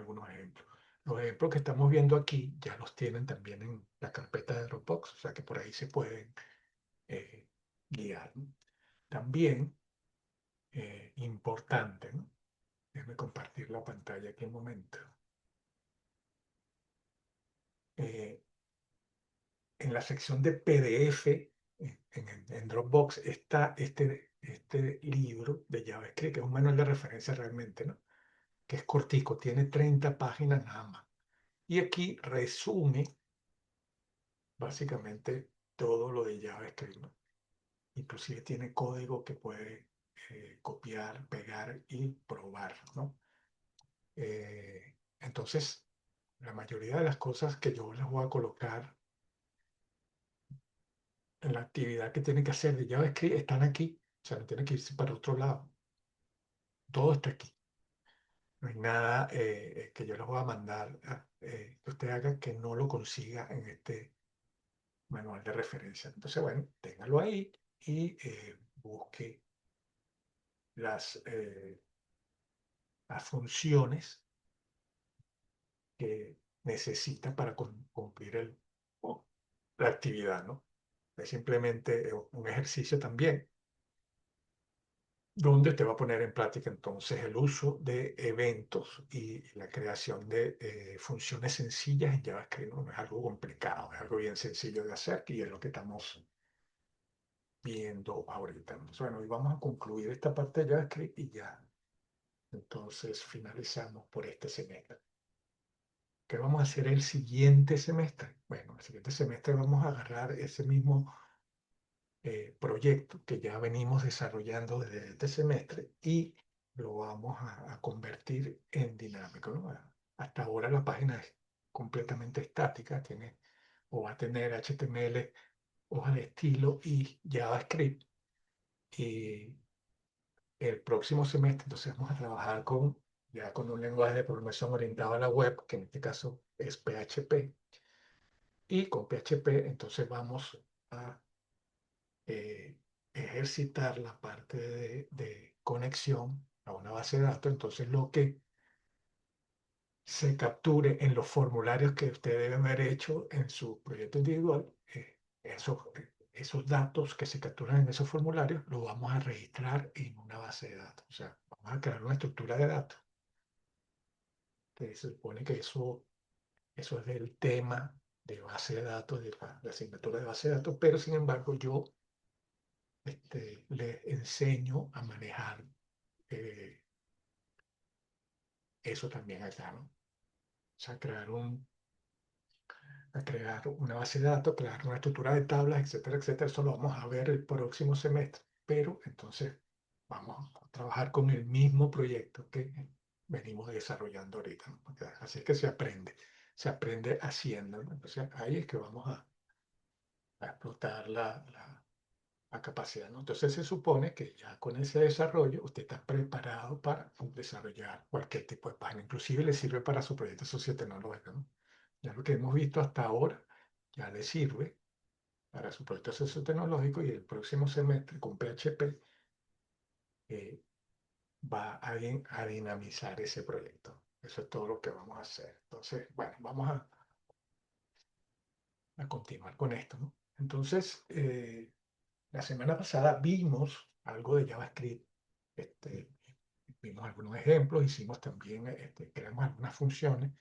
algunos ejemplos. Los ejemplos que estamos viendo aquí ya los tienen también en la carpeta de Dropbox, o sea que por ahí se pueden eh, guiar, ¿no? También, importante, ¿no? Déjame compartir la pantalla aquí un momento. Eh, en la sección de PDF en Dropbox está este libro de JavaScript, que es un manual de referencia realmente, ¿no? Que es cortico, tiene 30 páginas nada más. Y aquí resume básicamente todo lo de JavaScript, ¿no? Inclusive tiene código que puede copiar, pegar y probar, ¿no? Entonces, la mayoría de las cosas que yo les voy a colocar en la actividad que tienen que hacer de JavaScript están aquí. O sea, no tienen que irse para otro lado. Todo está aquí. No hay nada que yo les voy a mandar que usted haga que no lo consiga en este manual de referencia. Entonces, bueno, téngalo ahí y busque las, las funciones que necesita para cumplir la actividad, ¿no? Es simplemente un ejercicio también donde te va a poner en práctica entonces el uso de eventos y la creación de funciones sencillas en JavaScript. No, no es algo complicado, es algo bien sencillo de hacer y es lo que estamos viendo ahorita. Entonces, bueno, hoy vamos a concluir esta parte de JavaScript y ya entonces finalizamos por este semestre. ¿Qué vamos a hacer el siguiente semestre? Bueno, el siguiente semestre vamos a agarrar ese mismo proyecto que ya venimos desarrollando desde este semestre y lo vamos a convertir en dinámico, ¿no? Hasta ahora la página es completamente estática, tiene o va a tener HTML, hoja de estilo y JavaScript. Y el próximo semestre entonces vamos a trabajar ya con un lenguaje de programación orientado a la web, que en este caso es PHP. Y con PHP entonces vamos a eh, ejercitar la parte de conexión a una base de datos. Entonces, lo que se capture en los formularios que usted debe haber hecho en su proyecto individual, esos datos que se capturan en esos formularios los vamos a registrar en una base de datos. O sea, vamos a crear una estructura de datos. Que se supone que eso es del tema de base de datos, de asignatura de base de datos, pero sin embargo yo les enseño a manejar eh, eso también acá, ¿no? O sea, crear una base de datos, crear una estructura de tablas, etcétera, etcétera. Eso lo vamos a ver el próximo semestre, pero entonces vamos a trabajar con el mismo proyecto que venimos desarrollando ahorita, ¿no? Así es que se aprende haciendo, ¿no? Entonces ahí es que vamos a explotar la capacidad, ¿no? Entonces se supone que ya con ese desarrollo usted está preparado para desarrollar cualquier tipo de página, inclusive le sirve para su proyecto sociotecnológico, ¿no? Ya lo que hemos visto hasta ahora ya le sirve para su proyecto sociotecnológico y el próximo semestre con PHP eh, va a dinamizar ese proyecto. Eso es todo lo que vamos a hacer. Entonces, bueno, vamos a continuar con esto, ¿no? Entonces, la semana pasada vimos algo de JavaScript, este, vimos algunos ejemplos, hicimos también, creamos algunas funciones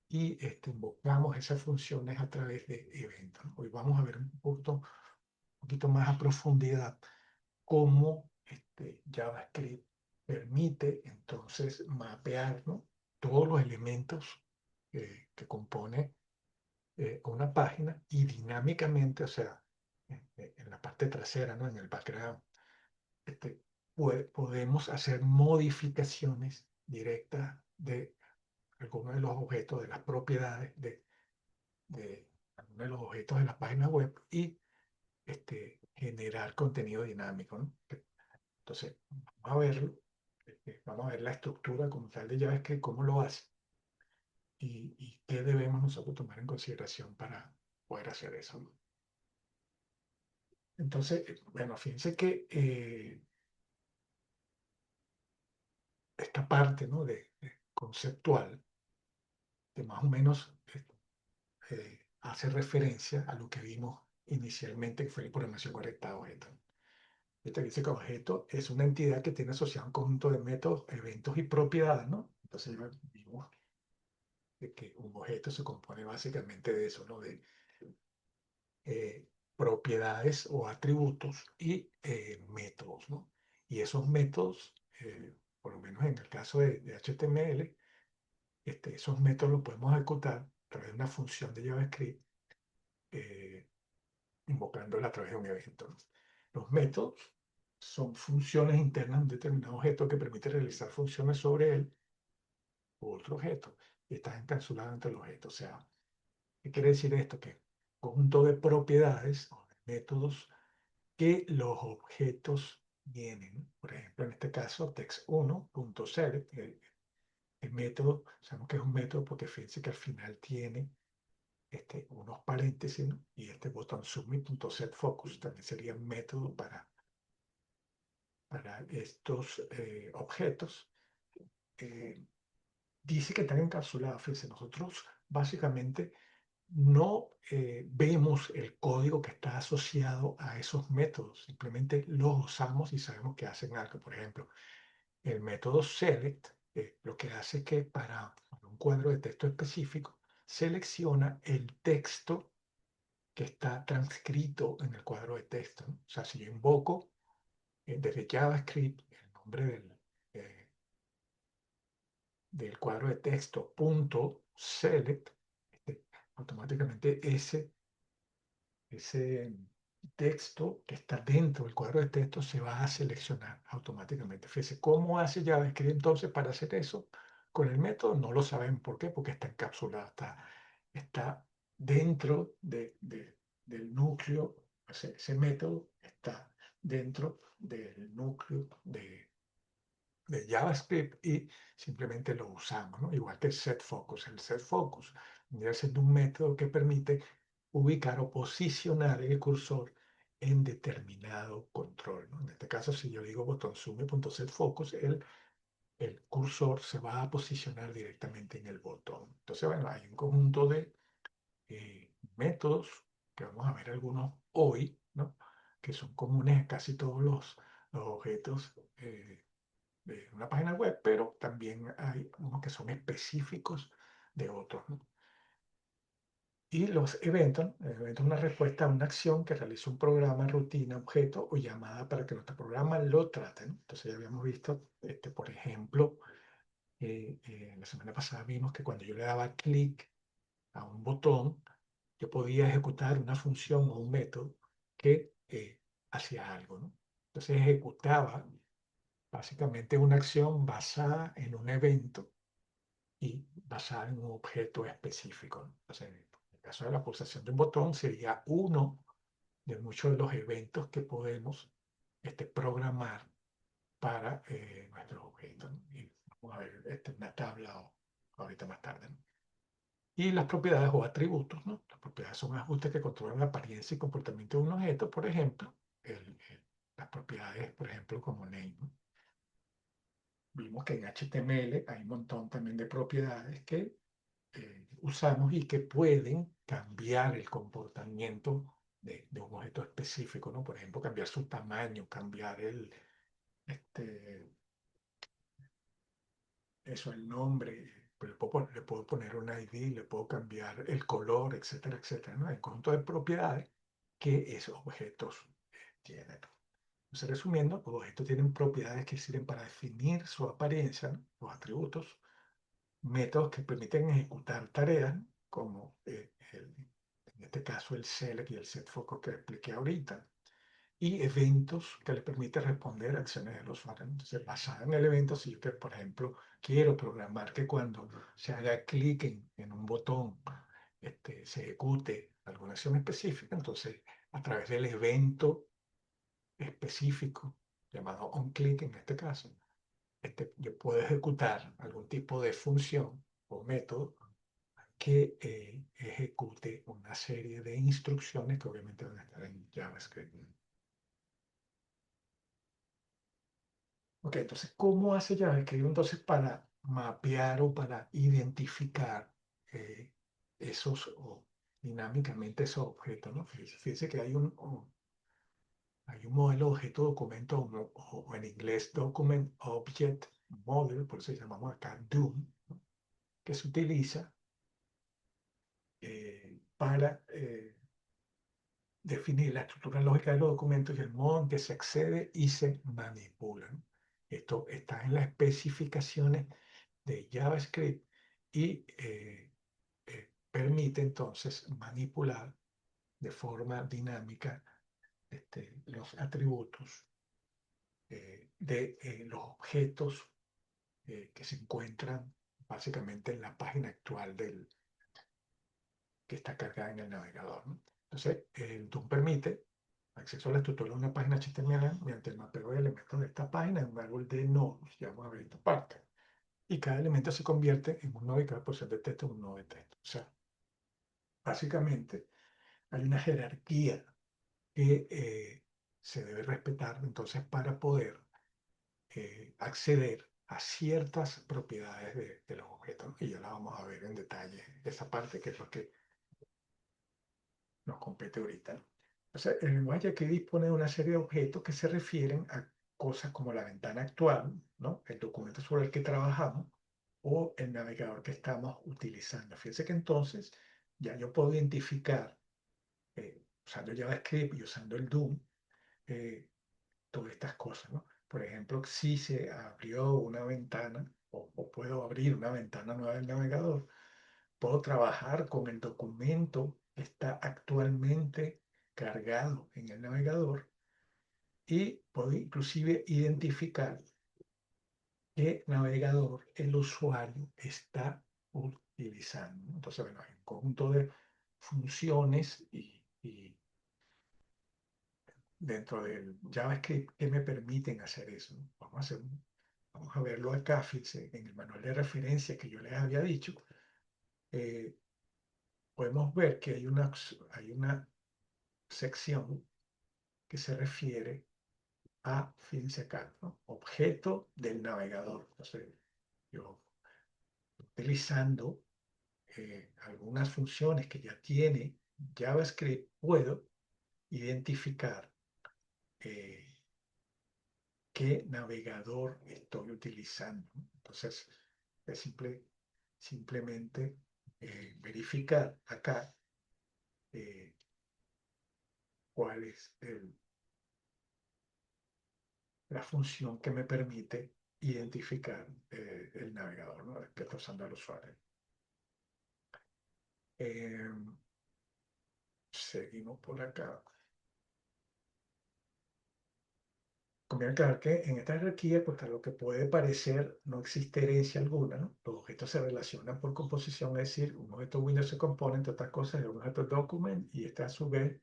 y invocamos esas funciones a través de eventos. Hoy vamos a ver un poquito más a profundidad cómo JavaScript permite entonces mapear, ¿no? Todos los elementos que compone una página y dinámicamente, o sea, en la parte trasera, ¿no? En el background, este, podemos hacer modificaciones directas de algunos de los objetos, de las propiedades de algunos de los objetos de la página web y generar contenido dinámico, ¿no? Entonces, vamos a ver la estructura como tal de JavaScript, cómo lo hace y qué debemos nosotros tomar en consideración para poder hacer eso, ¿no? Entonces, bueno, fíjense que esta parte, ¿no? de conceptual más o menos hace referencia a lo que vimos inicialmente, que fue la programación orientada a objetos. Este dice que objeto es una entidad que tiene asociado un conjunto de métodos, eventos y propiedades, ¿no? Entonces ya vimos de que un objeto se compone básicamente de eso, ¿no? De propiedades o atributos y métodos, ¿no? Y esos métodos, por lo menos en el caso de HTML, esos métodos los podemos ejecutar a través de una función de JavaScript, eh, invocándola a través de un evento, ¿no? Los métodos son funciones internas de un determinado objeto que permite realizar funciones sobre él u otro objeto. Y está encapsulado entre el objeto. O sea, ¿qué quiere decir esto? Que conjunto de propiedades o de métodos que los objetos tienen. Por ejemplo, en este caso, text1.select, el método, sabemos que es un método porque fíjense que al final tiene unos paréntesis, ¿no? Y este botón submit.setFocus también sería un método para estos objetos. Eh, Dice que están encapsulados. Fíjense, nosotros básicamente no vemos el código que está asociado a esos métodos, simplemente los usamos y sabemos que hacen algo. Por ejemplo, el método select lo que hace es que para un cuadro de texto específico selecciona el texto que está transcrito en el cuadro de texto, ¿no? O sea, si yo invoco desde JavaScript el nombre eh, del cuadro de texto punto select, automáticamente ese texto que está dentro del cuadro de texto se va a seleccionar automáticamente. Fíjese, ¿cómo hace JavaScript entonces para hacer eso? Con el método no lo saben. ¿Por qué? Porque está encapsulado, está dentro del núcleo, ese método está dentro del núcleo de JavaScript y simplemente lo usamos, ¿no? Igual que el setFocus. El setFocus viene siendo un método que permite ubicar o posicionar el cursor en determinado control, ¿no? En este caso, si yo digo botón zoom.setFocus, el cursor se va a posicionar directamente en el botón. Entonces, bueno, hay un conjunto de métodos que vamos a ver algunos hoy, ¿no? Que son comunes a casi todos los objetos de una página web, pero también hay unos que son específicos de otros, ¿no? Y los eventos, el evento es una respuesta a una acción que realiza un programa, rutina, objeto o llamada para que nuestro programa lo trate, ¿no? Entonces ya habíamos visto, por ejemplo, la semana pasada vimos que cuando yo le daba clic a un botón, yo podía ejecutar una función o un método que hacía algo, ¿no? Entonces ejecutaba básicamente una acción basada en un evento y basada en un objeto específico, ¿no? Entonces, en el caso de la pulsación de un botón sería uno de muchos de los eventos que podemos programar para nuestros objetos, ¿no? Y vamos a ver una tabla ahorita más tarde, ¿no? Y las propiedades o atributos, ¿no? Las propiedades son ajustes que controlan la apariencia y comportamiento de un objeto, por ejemplo, las propiedades, por ejemplo, como name, ¿no? Vimos que en HTML hay un montón también de propiedades que usamos y que pueden cambiar el comportamiento de un objeto específico, ¿no? Por ejemplo, cambiar su tamaño, cambiar este, el nombre, pues le puedo poner un ID, le puedo cambiar el color, etcétera, etcétera, ¿no? Hay un conjunto de propiedades que esos objetos tienen. Entonces, resumiendo, los objetos tienen propiedades que sirven para definir su apariencia, ¿no? Los atributos, métodos que permiten ejecutar tareas, ¿no? Como en este caso el select y el setFocus que expliqué ahorita, y eventos que le permiten responder a acciones del usuario. Entonces, basada en el evento, si yo, por ejemplo, quiero programar que cuando se haga clic en un botón, se ejecute alguna acción específica, entonces, a través del evento específico, llamado onClick en este caso, yo puedo ejecutar algún tipo de función o método que ejecute una serie de instrucciones que obviamente van a estar en JavaScript. Ok, entonces, ¿cómo hace JavaScript entonces para mapear o para identificar eh, dinámicamente esos objetos, ¿no? Fíjense que hay un modelo de objeto documento o en inglés Document Object Model, por eso llamamos acá DOM, ¿no? Que se utiliza para definir la estructura lógica de los documentos y el modo en que se accede y se manipulan. Esto está en las especificaciones de JavaScript y permite entonces manipular de forma dinámica los atributos de los objetos que se encuentran básicamente en la página actual que está cargada en el navegador, ¿no? Entonces, el DOM permite acceso a la estructura de una página HTML mediante el mapeo de elementos de esta página en un árbol de nodos. Ya vamos a ver esta parte. Y cada elemento se convierte en un nodo y cada porción de texto en un nodo de texto. O sea, básicamente hay una jerarquía que se debe respetar entonces para poder acceder a ciertas propiedades de los objetos, ¿no? Y ya la vamos a ver en detalle esa parte que es lo que nos compete ahorita, ¿no? O sea, el lenguaje aquí dispone de una serie de objetos que se refieren a cosas como la ventana actual, ¿no? El documento sobre el que trabajamos o el navegador que estamos utilizando. Fíjense que entonces ya yo puedo identificar, usando JavaScript y usando el DOM, eh, todas estas cosas, ¿no? Por ejemplo, si se abrió una ventana o puedo abrir una ventana nueva del navegador, puedo trabajar con el documento que está actualmente cargado en el navegador y puedo inclusive identificar qué navegador el usuario está utilizando. Entonces, bueno, hay un conjunto de funciones y dentro del JavaScript que me permiten hacer eso, ¿no? Vamos a verlo acá, fíjense, en el manual de referencia que yo les había dicho, eh, podemos ver que hay una sección que se refiere a, fíjense acá, ¿no? Objeto del navegador. Entonces, yo utilizando algunas funciones que ya tiene JavaScript, puedo identificar eh, qué navegador estoy utilizando. Entonces, es simplemente verificar acá eh, cuál es la función que me permite identificar el navegador, ¿no? Que está usando el usuario. Eh, Seguimos por acá. Conviene aclarar que en esta jerarquía, pues a lo que puede parecer no existe herencia alguna, ¿no? Los objetos se relacionan por composición, es decir, un objeto Windows se compone, entre otras cosas, de un objeto document y este a su vez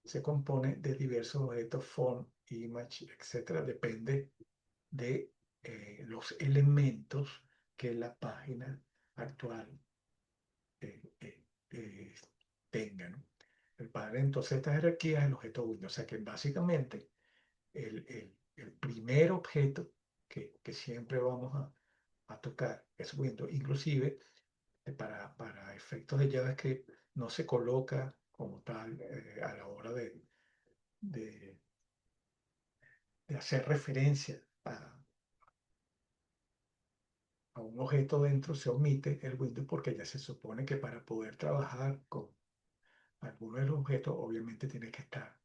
se compone de diversos objetos font, image, etcétera. Depende de los elementos que la página actual eh, eh, eh, tenga, ¿no? El padre, entonces, esta jerarquía es el objeto Windows, o sea que básicamente el primer objeto que siempre vamos a tocar es Windows. Inclusive, para efectos de JavaScript, no se coloca como tal a la hora de, de hacer referencia a un objeto dentro, se omite el Windows porque ya se supone que para poder trabajar con alguno de los objetos, obviamente tiene que estar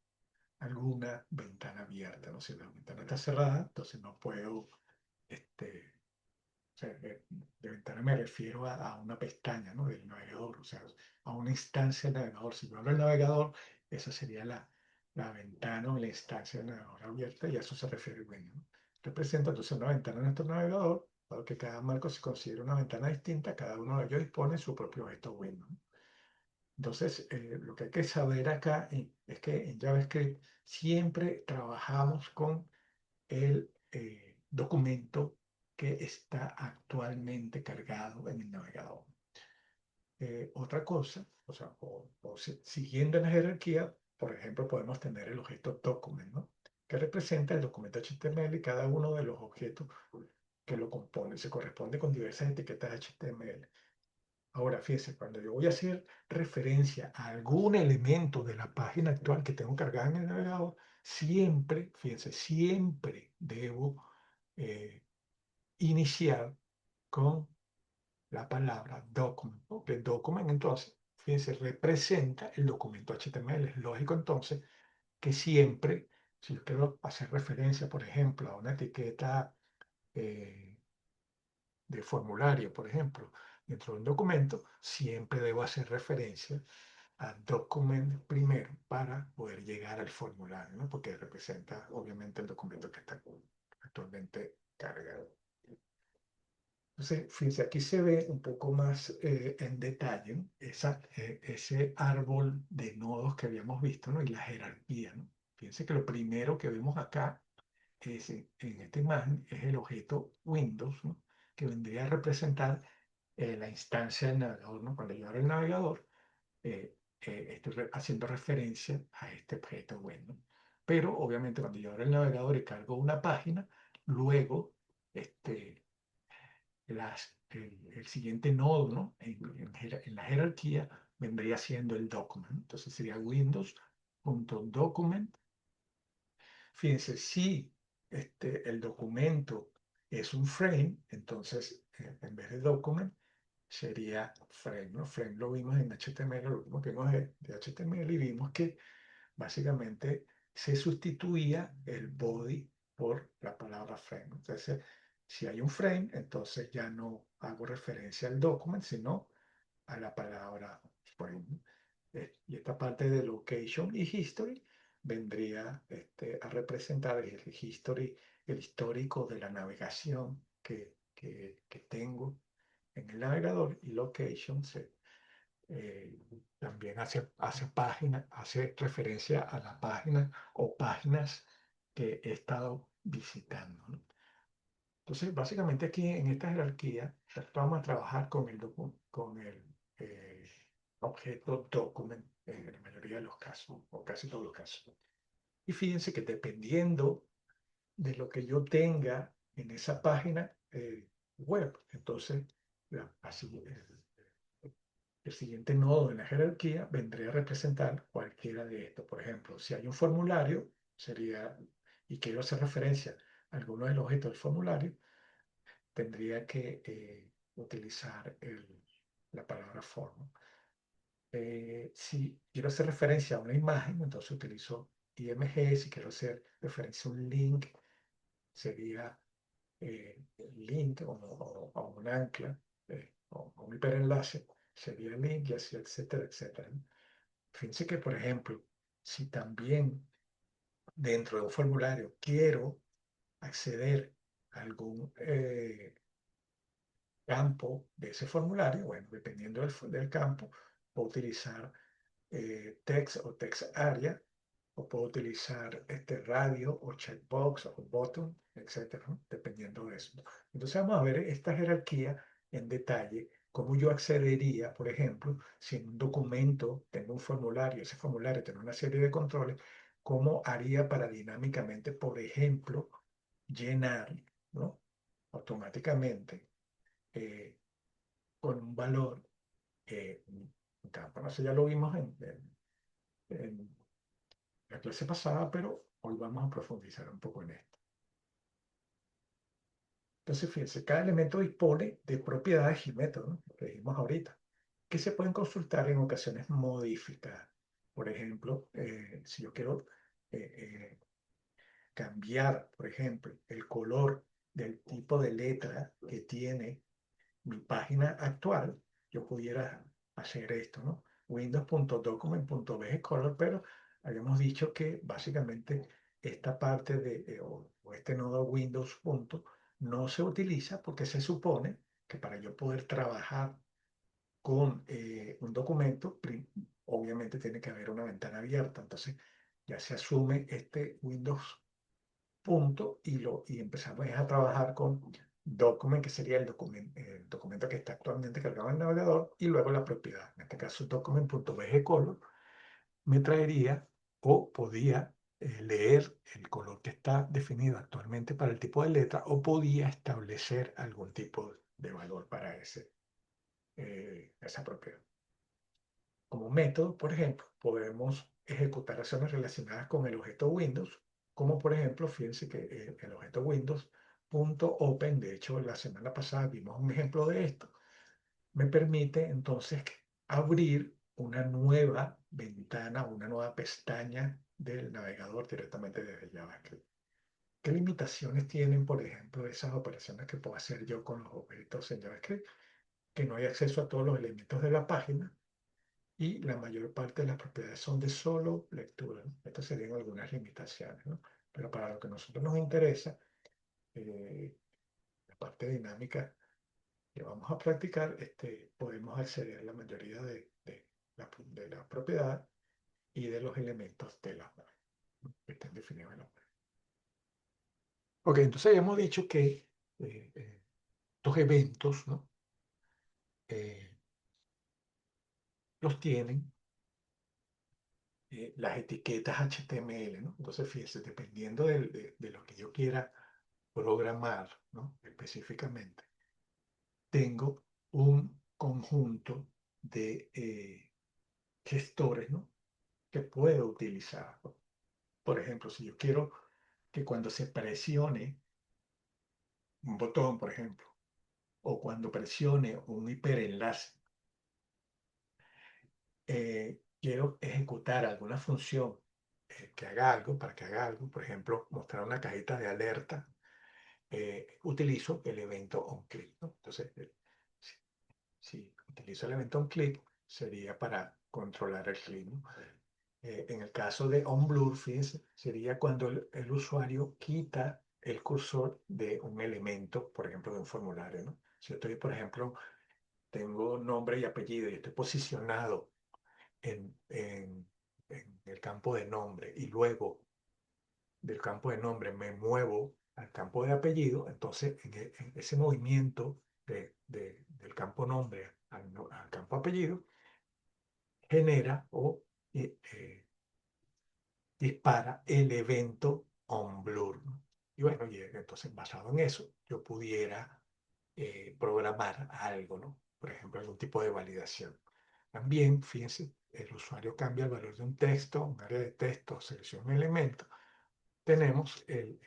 alguna ventana abierta, ¿no? Si la ventana está cerrada, entonces no puedo este, o sea, de ventana me refiero a una pestaña, ¿no? Del navegador, o sea, a una instancia del navegador. Si yo abro el navegador, esa sería la ventana o la instancia del navegador abierta y a eso se refiere Windows, ¿no? Representa entonces una ventana en nuestro navegador, dado que cada marco se considera una ventana distinta, cada uno de ellos dispone de su propio objeto Windows, ¿no? Entonces, lo que hay que saber acá es que en JavaScript siempre trabajamos con el documento que está actualmente cargado en el navegador. Otra cosa, o sea, siguiendo en la jerarquía, por ejemplo, podemos tener el objeto document, ¿no? Que representa el documento HTML y cada uno de los objetos que lo componen. Se corresponde con diversas etiquetas HTML. Ahora, fíjense, cuando yo voy a hacer referencia a algún elemento de la página actual que tengo cargada en el navegador, siempre, fíjense, siempre debo eh, iniciar con la palabra document. Porque document, entonces, fíjense, representa el documento HTML. Es lógico, entonces, que siempre, si yo quiero hacer referencia, por ejemplo, a una etiqueta eh, de formulario, por ejemplo, dentro de un documento, siempre debo hacer referencia a document primero para poder llegar al formulario, ¿no? Porque representa obviamente el documento que está actualmente cargado. Entonces, fíjense, aquí se ve un poco más en detalle, ¿no? Ese árbol de nodos que habíamos visto, ¿no? Y la jerarquía, ¿no? Fíjense que lo primero que vemos acá en esta imagen es el objeto Windows, ¿no? Que vendría a representar la instancia del navegador, ¿no? Cuando yo abro el navegador, estoy haciendo referencia a este objeto web, ¿no? Pero obviamente cuando yo abro el navegador y cargo una página, luego este, el siguiente nodo, ¿no? En la jerarquía vendría siendo el document. Entonces sería windows.document. Fíjense, si el documento es un frame, entonces en vez de document sería frame, ¿no? Frame lo vimos en HTML, lo último que vimos de HTML y vimos que básicamente se sustituía el body por la palabra frame. Entonces, si hay un frame, entonces ya no hago referencia al document, sino a la palabra frame. Y esta parte de location y history vendría a representar el history, el histórico de la navegación que tengo en el navegador, y location eh, también hace referencia a la página o páginas que he estado visitando, ¿no? Entonces, básicamente aquí en esta jerarquía vamos a trabajar con el eh, objeto document en la mayoría de los casos, o casi todos los casos. Y fíjense que dependiendo de lo que yo tenga en esa página web, entonces, así, el siguiente nodo en la jerarquía vendría a representar cualquiera de estos. Por ejemplo, si hay un formulario, sería, y quiero hacer referencia a alguno de los objetos del formulario, tendría que utilizar la palabra form. Si quiero hacer referencia a una imagen, entonces utilizo IMG. Si quiero hacer referencia a un link, sería link o un ancla o un hiperenlace, sería link y así, etcétera, etcétera. Fíjense que, por ejemplo, si también dentro de un formulario quiero acceder a algún campo de ese formulario, bueno, dependiendo del campo, puedo utilizar text o text area, o puedo utilizar este radio o checkbox o button, etcétera, ¿no? Dependiendo de eso. Entonces vamos a ver esta jerarquía en detalle, cómo yo accedería, por ejemplo, si en un documento tengo un formulario, ese formulario tiene una serie de controles, cómo haría para dinámicamente, por ejemplo, llenar, ¿no? Automáticamente eh, con un valor, un campo. No sé, ya lo vimos en la clase pasada, pero hoy vamos a profundizar un poco en esto. Entonces, fíjense, cada elemento dispone de propiedades y métodos, ¿no? Lo que dijimos ahorita, que se pueden consultar en ocasiones modificadas. Por ejemplo, si yo quiero eh, eh, cambiar, por ejemplo, el color del tipo de letra que tiene mi página actual, yo pudiera hacer esto, ¿no? Windows.document.bgcolor, pero habíamos dicho que básicamente esta parte o este nodo Windows no se utiliza porque se supone que para yo poder trabajar con un documento, obviamente tiene que haber una ventana abierta. Entonces ya se asume este Windows y empezamos a trabajar con document, que sería el documento que está actualmente cargado en el navegador, y luego la propiedad. En este caso, document.bgcolor me traería o podía leer el color que está definido actualmente para el tipo de letra, o podía establecer algún tipo de valor para ese. esa propiedad. Como método, por ejemplo, podemos ejecutar acciones relacionadas con el objeto Windows, como por ejemplo, fíjense que el objeto Windows.open, de hecho, la semana pasada vimos un ejemplo de esto, me permite entonces abrir una nueva ventana, una nueva pestaña del navegador directamente desde JavaScript. ¿Qué limitaciones tienen, por ejemplo, esas operaciones que puedo hacer yo con los objetos en JavaScript? Que no hay acceso a todos los elementos de la página y la mayor parte de las propiedades son de solo lectura, ¿no? Estas serían algunas limitaciones, ¿no? Pero para lo que a nosotros nos interesa, eh, la parte dinámica que vamos a practicar, podemos acceder a la mayoría de la propiedad y de los elementos de la web, ¿no? Que estén definidos en la web. Ok, entonces ya hemos dicho que estos eventos, ¿no? Eh, los tienen las etiquetas HTML, ¿no? Entonces, fíjense, dependiendo de lo que yo quiera programar, ¿no? Específicamente, tengo un conjunto de gestores, ¿no? Que puedo utilizar, ¿no? Por ejemplo, si yo quiero que cuando se presione un botón, por ejemplo, o cuando presione un hiperenlace, quiero ejecutar alguna función que haga algo, para que haga algo, por ejemplo, mostrar una cajita de alerta, utilizo el evento onClick, ¿no? Entonces, si, si utilizo el evento onClick, sería para controlar el clic, ¿no? En el caso de onBlur, fíjense, sería cuando el usuario quita el cursor de un elemento, por ejemplo, de un formulario, ¿no? Si yo estoy, por ejemplo, tengo nombre y apellido y estoy posicionado en el campo de nombre y luego del campo de nombre me muevo al campo de apellido, entonces en ese movimiento del campo nombre al campo apellido genera o dispara el evento onBlur, ¿no? Y bueno, y entonces basado en eso, yo pudiera programar algo, ¿no? Por ejemplo, algún tipo de validación. También, fíjense, el usuario cambia el valor de un texto, un área de texto, selecciona un elemento. Tenemos el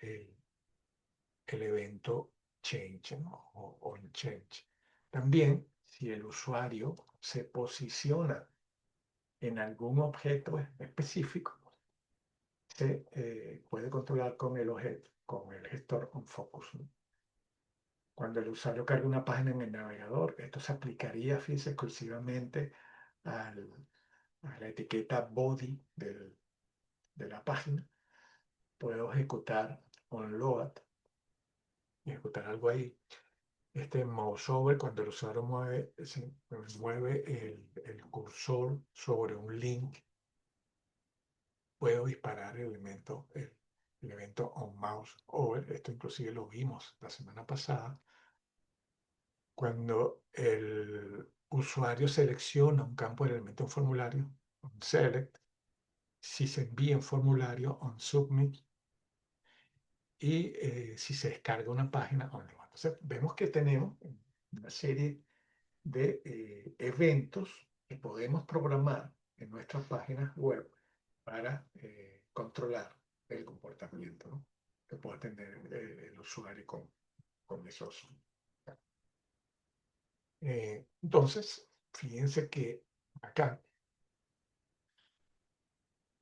evento change, ¿no? O el change. También, si el usuario se posiciona en algún objeto específico, se puede controlar con el objeto, con el gestor onFocus, ¿no? Cuando el usuario carga una página en el navegador, esto se aplicaría, fíjense, exclusivamente a la etiqueta body de la página. Puedo ejecutar onLoad, ejecutar algo ahí. Mouse over, cuando el usuario mueve el cursor sobre un link, puedo disparar el evento onMouseOver. Esto inclusive lo vimos la semana pasada. Cuando el usuario selecciona un campo del elemento en formulario, onSelect, si se envía en formulario, onSubmit, y si se descarga una página, onLoad. Entonces, vemos que tenemos una serie de eventos que podemos programar en nuestras páginas web para controlar el comportamiento, ¿no? Que pueda tener el usuario con esos. Entonces, fíjense que acá,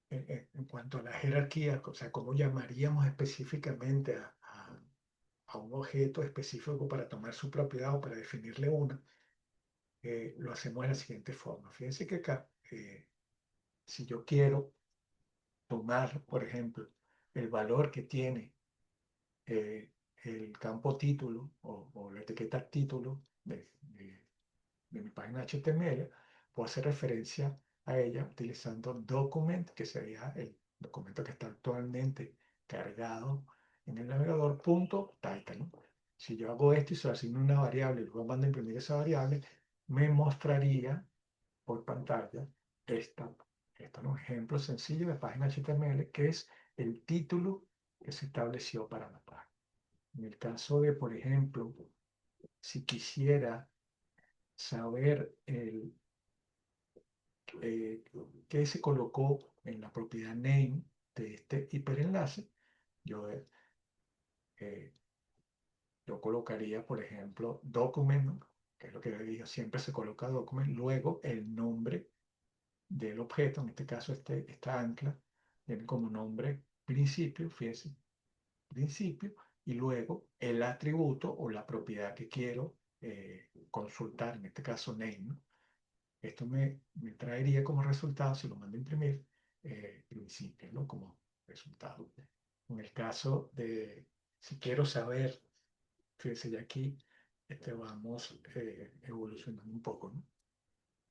en cuanto a la jerarquía, o sea, cómo llamaríamos específicamente a un objeto específico para tomar su propiedad o para definirle una, lo hacemos de la siguiente forma. Fíjense que acá, si yo quiero tomar, por ejemplo, el valor que tiene eh, el campo título o la etiqueta título de mi página HTML, puedo hacer referencia a ella utilizando document, que sería el documento que está actualmente cargado en el navegador, punto title, ¿no? Si yo hago esto y se lo asigno una variable y luego mando a imprimir esa variable, me mostraría por pantalla esta, esto es un ejemplo sencillo de página HTML, que es el título que se estableció para la página. En el caso de, por ejemplo, si quisiera saber qué se colocó en la propiedad name de este hiperenlace, yo, eh, yo colocaría, por ejemplo, document, que es lo que le digo, siempre se coloca document, luego el nombre del objeto, en este caso esta ancla, tiene como nombre principio, fíjense, principio, y luego el atributo o la propiedad que quiero consultar, en este caso name, ¿no? Esto me traería como resultado, si lo mando a imprimir, principio, ¿no? Como resultado. En el caso de, si quiero saber, fíjense ya aquí, vamos evolucionando un poco, ¿no?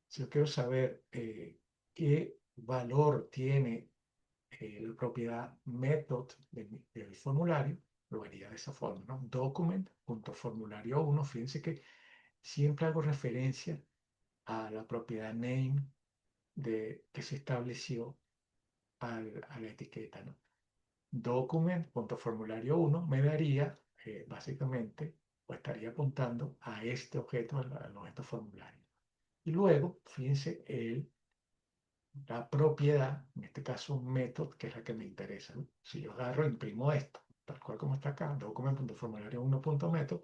Si yo quiero saber qué valor tiene la propiedad method del formulario, lo haría de esa forma, ¿no? Document.formulario1, fíjense que siempre hago referencia a la propiedad name que se estableció a la etiqueta, ¿no? Document.formulario1 me daría, básicamente, o estaría apuntando a este objeto, al objeto formulario. Y luego, fíjense, la propiedad, en este caso un método, que es la que me interesa, ¿no? Si yo agarro, imprimo esto, tal cual como está acá, document.formulario1.method,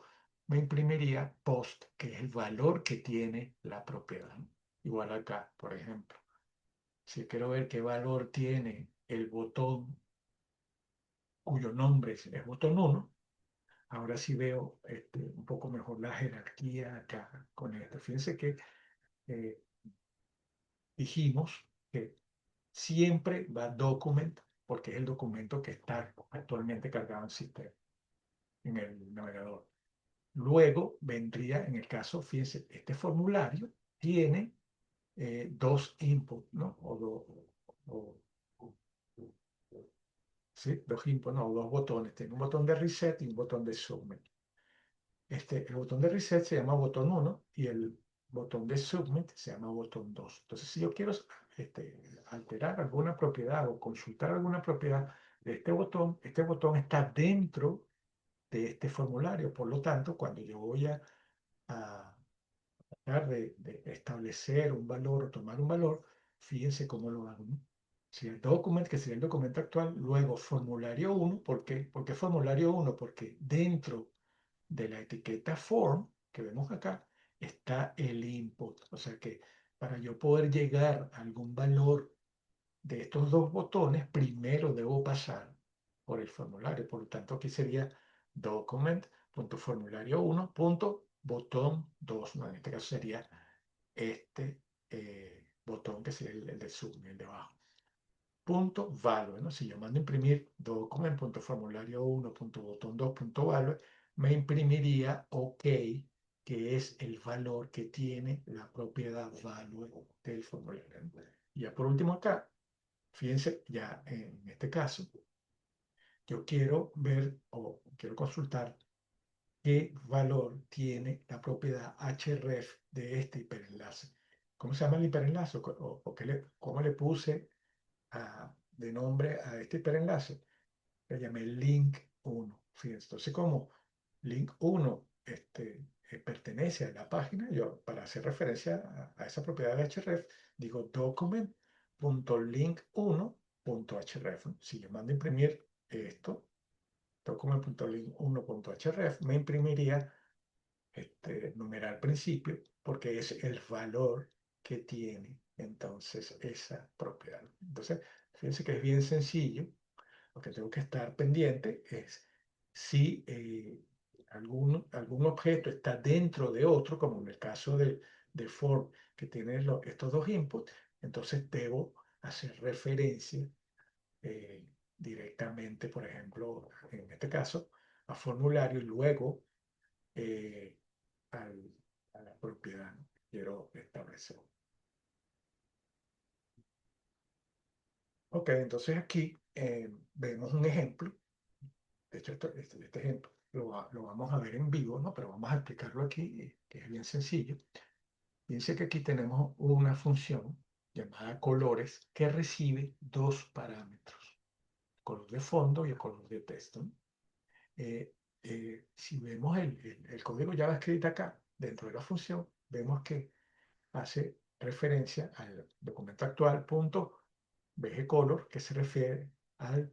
me imprimiría post, que es el valor que tiene la propiedad, ¿no? Igual acá, por ejemplo. Si quiero ver qué valor tiene el botón cuyo nombre es botón 1, ahora sí veo un poco mejor la jerarquía acá con esto. Fíjense que eh, dijimos que siempre va document, porque es el documento que está actualmente cargado en sistema, en el navegador. Luego vendría, en el caso, fíjense, este formulario tiene dos inputs, ¿no? O, ¿sí? Dos inputs, no, dos botones. Tiene un botón de reset y un botón de submit. El botón de reset se llama botón 1 y el botón de submit se llama botón 2. Entonces, si yo quiero alterar alguna propiedad o consultar alguna propiedad de este botón está dentro de este formulario. Por lo tanto, cuando yo voy a tratar de establecer un valor o tomar un valor, fíjense cómo lo hago, ¿no? Si el document, que sería el documento actual, luego formulario 1, ¿por qué? ¿Por qué formulario 1? Porque dentro de la etiqueta form que vemos acá está el input. O sea que para yo poder llegar a algún valor de estos dos botones, primero debo pasar por el formulario. Por lo tanto, aquí sería document.formulario1.botón 2, ¿no? En este caso sería este botón que sería el de submit, el de abajo. Punto value, ¿no? Si yo mando a imprimir document.formulario1.botón2.value, me imprimiría OK, que es el valor que tiene la propiedad value del formulario, ¿no? Y ya por último acá, fíjense, ya en este caso, yo quiero ver o quiero consultar qué valor tiene la propiedad href de este hiperenlace. ¿Cómo se llama el hiperenlace? ¿O cómo le puse de nombre a este hiperenlace? Le llamé link 1. Fíjense, entonces como link 1 pertenece a la página, yo para hacer referencia a esa propiedad de href, digo document.link1.href. Si yo mando a imprimir esto, document.link1.href, me imprimiría numeral principio, porque es el valor que tiene entonces esa propiedad. Entonces, fíjense que es bien sencillo. Lo que tengo que estar pendiente es si algún objeto está dentro de otro, como en el caso del form que tiene estos dos inputs, entonces debo hacer referencia eh, directamente, por ejemplo, en este caso, a formulario y luego eh, al- a la propiedad que quiero establecer. Ok, entonces aquí vemos un ejemplo. De hecho, este ejemplo lo vamos a ver en vivo, ¿no? Pero vamos a explicarlo aquí, que es bien sencillo. Fíjense que aquí tenemos una función llamada colores que recibe dos parámetros, color de fondo y el color de texto, ¿no? Si vemos el código JavaScript acá, dentro de la función, vemos que hace referencia al documento actual punto BGColor, que se refiere al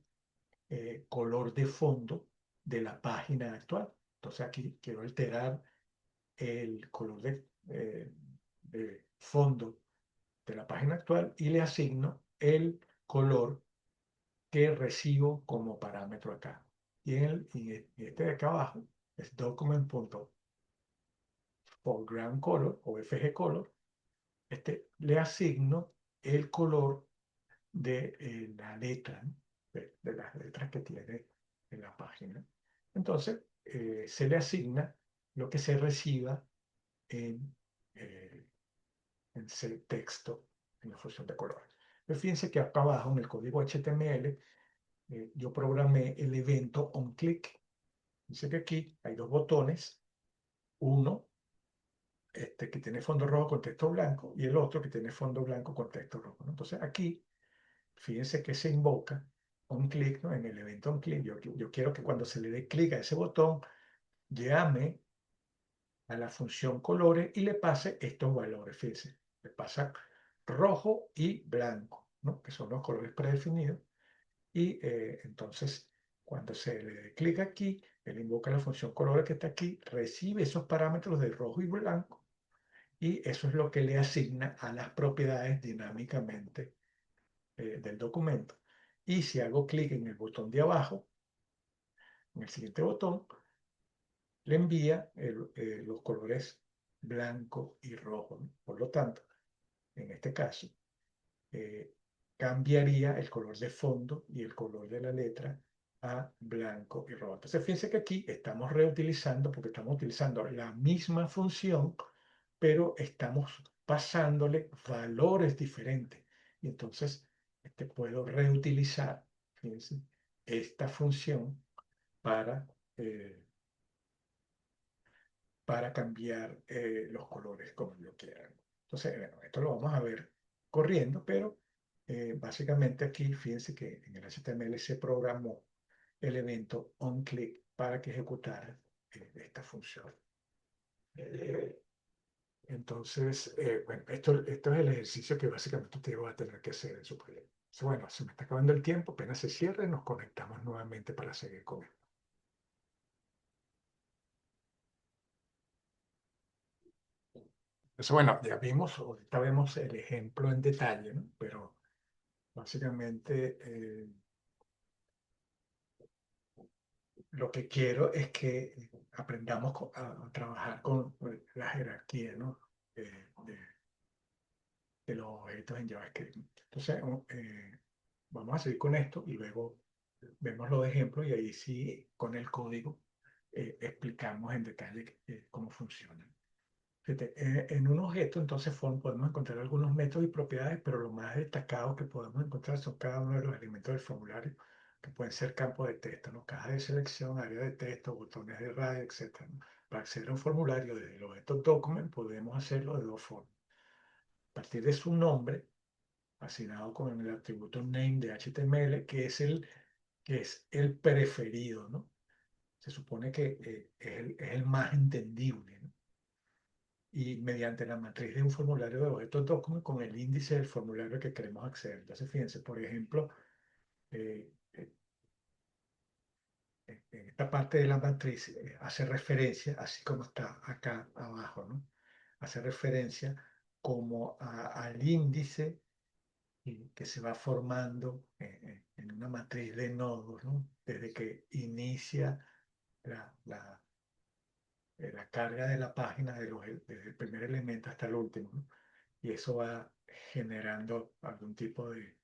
color de fondo de la página actual. Entonces aquí quiero alterar el color de fondo de la página actual y le asigno el color que recibo como parámetro acá. Y este de acá abajo es document.foreground color o FG color. Le asigno el color de la letra, ¿no? De las letras que tiene en la página. Entonces, se le asigna lo que se reciba en, eh, en ese texto en la función de color. Pero fíjense que acá abajo en el código HTML yo programé el evento onClick. Dice que aquí hay dos botones, uno que tiene fondo rojo con texto blanco y el otro que tiene fondo blanco con texto rojo, ¿no? Entonces aquí, fíjense que se invoca onClick, ¿no? En el evento onClick, yo quiero que cuando se le dé clic a ese botón, llame a la función colores y le pase estos valores, fíjense, le pasa rojo y blanco, ¿no? Que son los colores predefinidos. Y entonces, cuando se le dé clic aquí, él invoca la función color que está aquí, recibe esos parámetros de rojo y blanco, y eso es lo que le asigna a las propiedades dinámicamente del documento. Y si hago clic en el botón de abajo, en el siguiente botón, le envía los colores blanco y rojo, ¿no? Por lo tanto, en este caso, eh, cambiaría el color de fondo y el color de la letra a blanco y rojo. Entonces, fíjense que aquí estamos reutilizando, porque estamos utilizando la misma función, pero estamos pasándole valores diferentes. Y entonces, puedo reutilizar, fíjense, esta función para, eh, para cambiar los colores como yo quiera. Entonces, bueno, esto lo vamos a ver corriendo, pero básicamente aquí, fíjense que en el HTML se programó el evento onClick para que ejecutara esta función. Eh, entonces, bueno, esto es el ejercicio que básicamente usted va a tener que hacer en su proyecto. Entonces, bueno, se me está acabando el tiempo, apenas se cierre, nos conectamos nuevamente para seguir con esto. Entonces, bueno, ya vimos, ahorita vemos el ejemplo en detalle, ¿no? Pero básicamente lo que quiero es que aprendamos a trabajar con la jerarquía, ¿no? De los objetos en JavaScript. Entonces, vamos a seguir con esto y luego vemos los ejemplos y ahí sí, con el código, explicamos en detalle cómo funciona. Fíjate, en un objeto, entonces, podemos encontrar algunos métodos y propiedades, pero lo más destacado que podemos encontrar son cada uno de los elementos del formulario, que pueden ser campos de texto, ¿no? Caja de selección, área de texto, botones de radio, etcétera, ¿no? Para acceder a un formulario desde el objeto document, podemos hacerlo de dos formas. A partir de su nombre, asignado con el atributo name de HTML, que es el preferido, ¿no? Se supone que es el más entendible, ¿no? Y mediante la matriz de un formulario de objetos document con el índice del formulario que queremos acceder. Entonces, fíjense, por ejemplo, eh, eh, en esta parte de la matriz hace referencia, así como está acá abajo, ¿no? Hace referencia como al índice que se va formando en una matriz de nodos, ¿no? Desde que inicia la, la, la carga de la página desde el primer elemento hasta el último, ¿no? Y eso va generando algún tipo de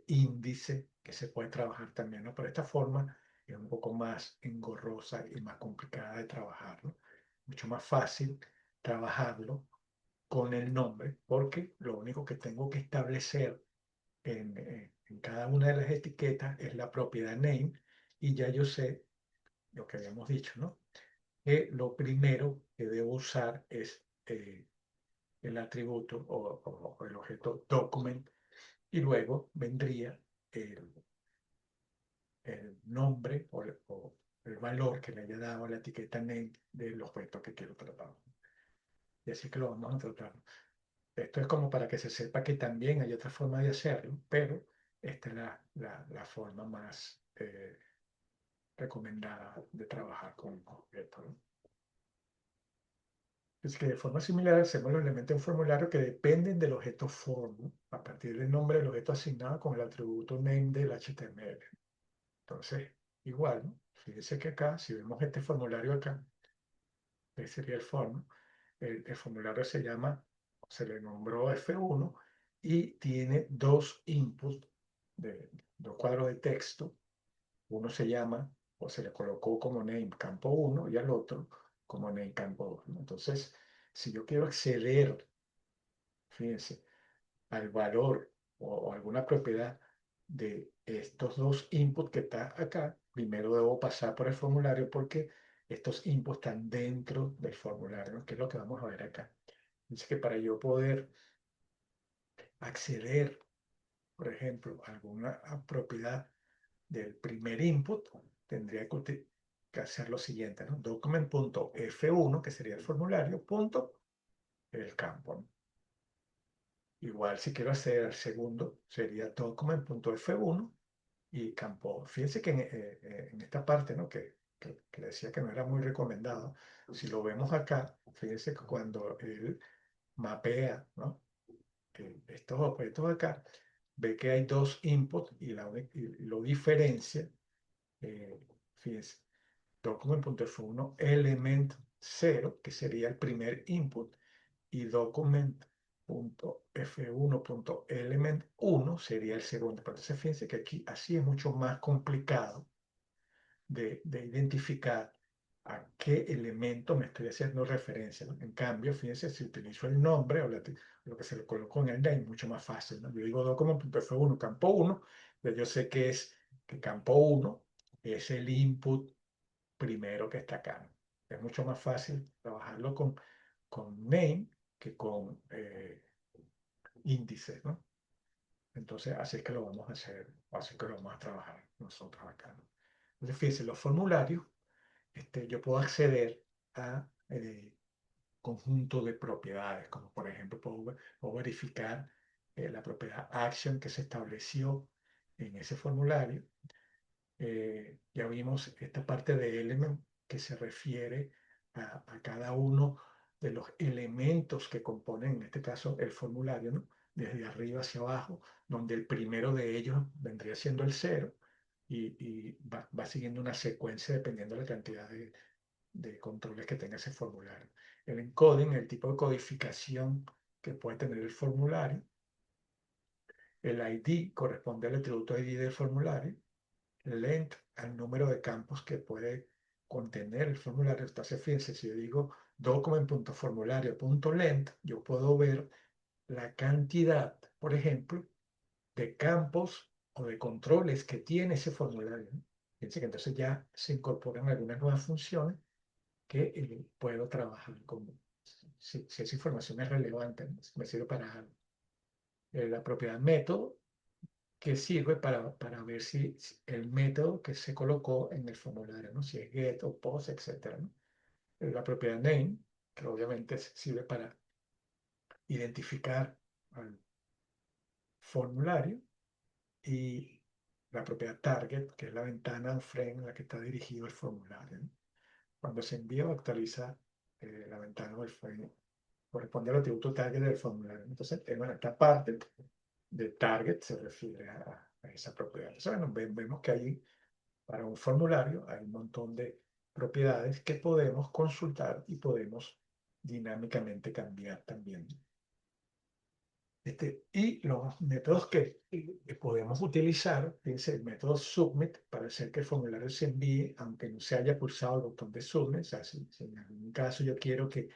índice que se puede trabajar también, ¿no? Pero esta forma es un poco más engorrosa y más complicada de trabajar, ¿no? Mucho más fácil trabajarlo con el nombre, porque lo único que tengo que establecer en cada una de las etiquetas es la propiedad name, y ya yo sé lo que habíamos dicho, ¿no? Que lo primero que debo usar es el atributo o el objeto document, y luego vendría el, el nombre o el valor que le haya dado a la etiqueta name del objeto que quiero tratar. Y así que lo vamos a tratar. Esto es como para que se sepa que también hay otra forma de hacerlo, pero esta es la forma más recomendada de trabajar con objetos, ¿no? Es que de forma similar hacemos los elementos de un formulario que dependen del objeto form, ¿no? A partir del nombre del objeto asignado con el atributo name del HTML. Entonces, igual, ¿no? Fíjense que acá, si vemos este formulario acá, ese sería el form, el formulario se llama, se le nombró F1 y tiene dos inputs de dos cuadros de texto. Uno se llama, o se le colocó como name campo 1 y al otro como name campo 2, ¿no? Entonces, si yo quiero acceder, fíjense, al valor o alguna propiedad de estos dos inputs que está acá, primero debo pasar por el formulario porque estos inputs están dentro del formulario, ¿no? Que es lo que vamos a ver acá. Dice que para yo poder acceder, por ejemplo, a alguna propiedad del primer input, tendría que hacer lo siguiente, ¿no? Document.f1, que sería el formulario, punto, el campo, ¿no? Igual si quiero hacer el segundo, sería document.f1 y campo. Fíjense que en esta parte, ¿no? Que decía que no era muy recomendado, si lo vemos acá, fíjense que cuando él mapea, ¿no? Estos objetos acá, ve que hay dos inputs y lo diferencia. Fíjense, document.f1 element 0, que sería el primer input, y document.f1.element 1 sería el segundo. Pero entonces fíjense que aquí así es mucho más complicado de identificar a qué elemento me estoy haciendo referencia, ¿no? En cambio, fíjense, si utilizo el nombre o lo que se le colocó en el name, mucho más fácil, ¿no? Yo digo document.f1 campo 1, pues yo sé que es que campo 1 es el input primero que está acá, ¿no? Es mucho más fácil trabajarlo con name que con índices, ¿no? Entonces, así es que lo vamos a hacer, así que lo vamos a trabajar nosotros acá, ¿no? Entonces, fíjense, los formularios, yo puedo acceder a conjunto de propiedades, como por ejemplo puedo verificar la propiedad action que se estableció en ese formulario. Ya vimos esta parte de element que se refiere a cada uno de los elementos que componen, en este caso, el formulario, ¿no? Desde arriba hacia abajo, donde el primero de ellos vendría siendo el cero y va siguiendo una secuencia dependiendo de la cantidad de controles que tenga ese formulario. El encoding, el tipo de codificación que puede tener el formulario. El ID corresponde al atributo ID del formulario. Length al número de campos que puede contener el formulario. Entonces, fíjense, si yo digo document.formulario.length, yo puedo ver la cantidad, por ejemplo, de campos o de controles que tiene ese formulario, ¿no? Fíjense que entonces ya se incorporan algunas nuevas funciones que puedo trabajar con, si esa información es relevante, ¿no? Si me sirve para algo. La propiedad método que sirve para ver si el método que se colocó en el formulario, ¿no? Si es get o post, etcétera, ¿no? La propiedad name, que obviamente sirve para identificar al formulario, y la propiedad target, que es la ventana o frame en la que está dirigido el formulario, ¿no? Cuando se envía o actualiza la ventana o el frame, corresponde al atributo target del formulario. Entonces, bueno, esta parte de target se refiere a esa propiedad. Entonces, bueno, vemos que ahí para un formulario hay un montón de propiedades que podemos consultar y podemos dinámicamente cambiar también. Y los métodos que podemos utilizar, fíjense, el método submit para hacer que el formulario se envíe, aunque no se haya pulsado el botón de submit. O sea, si en algún caso yo quiero que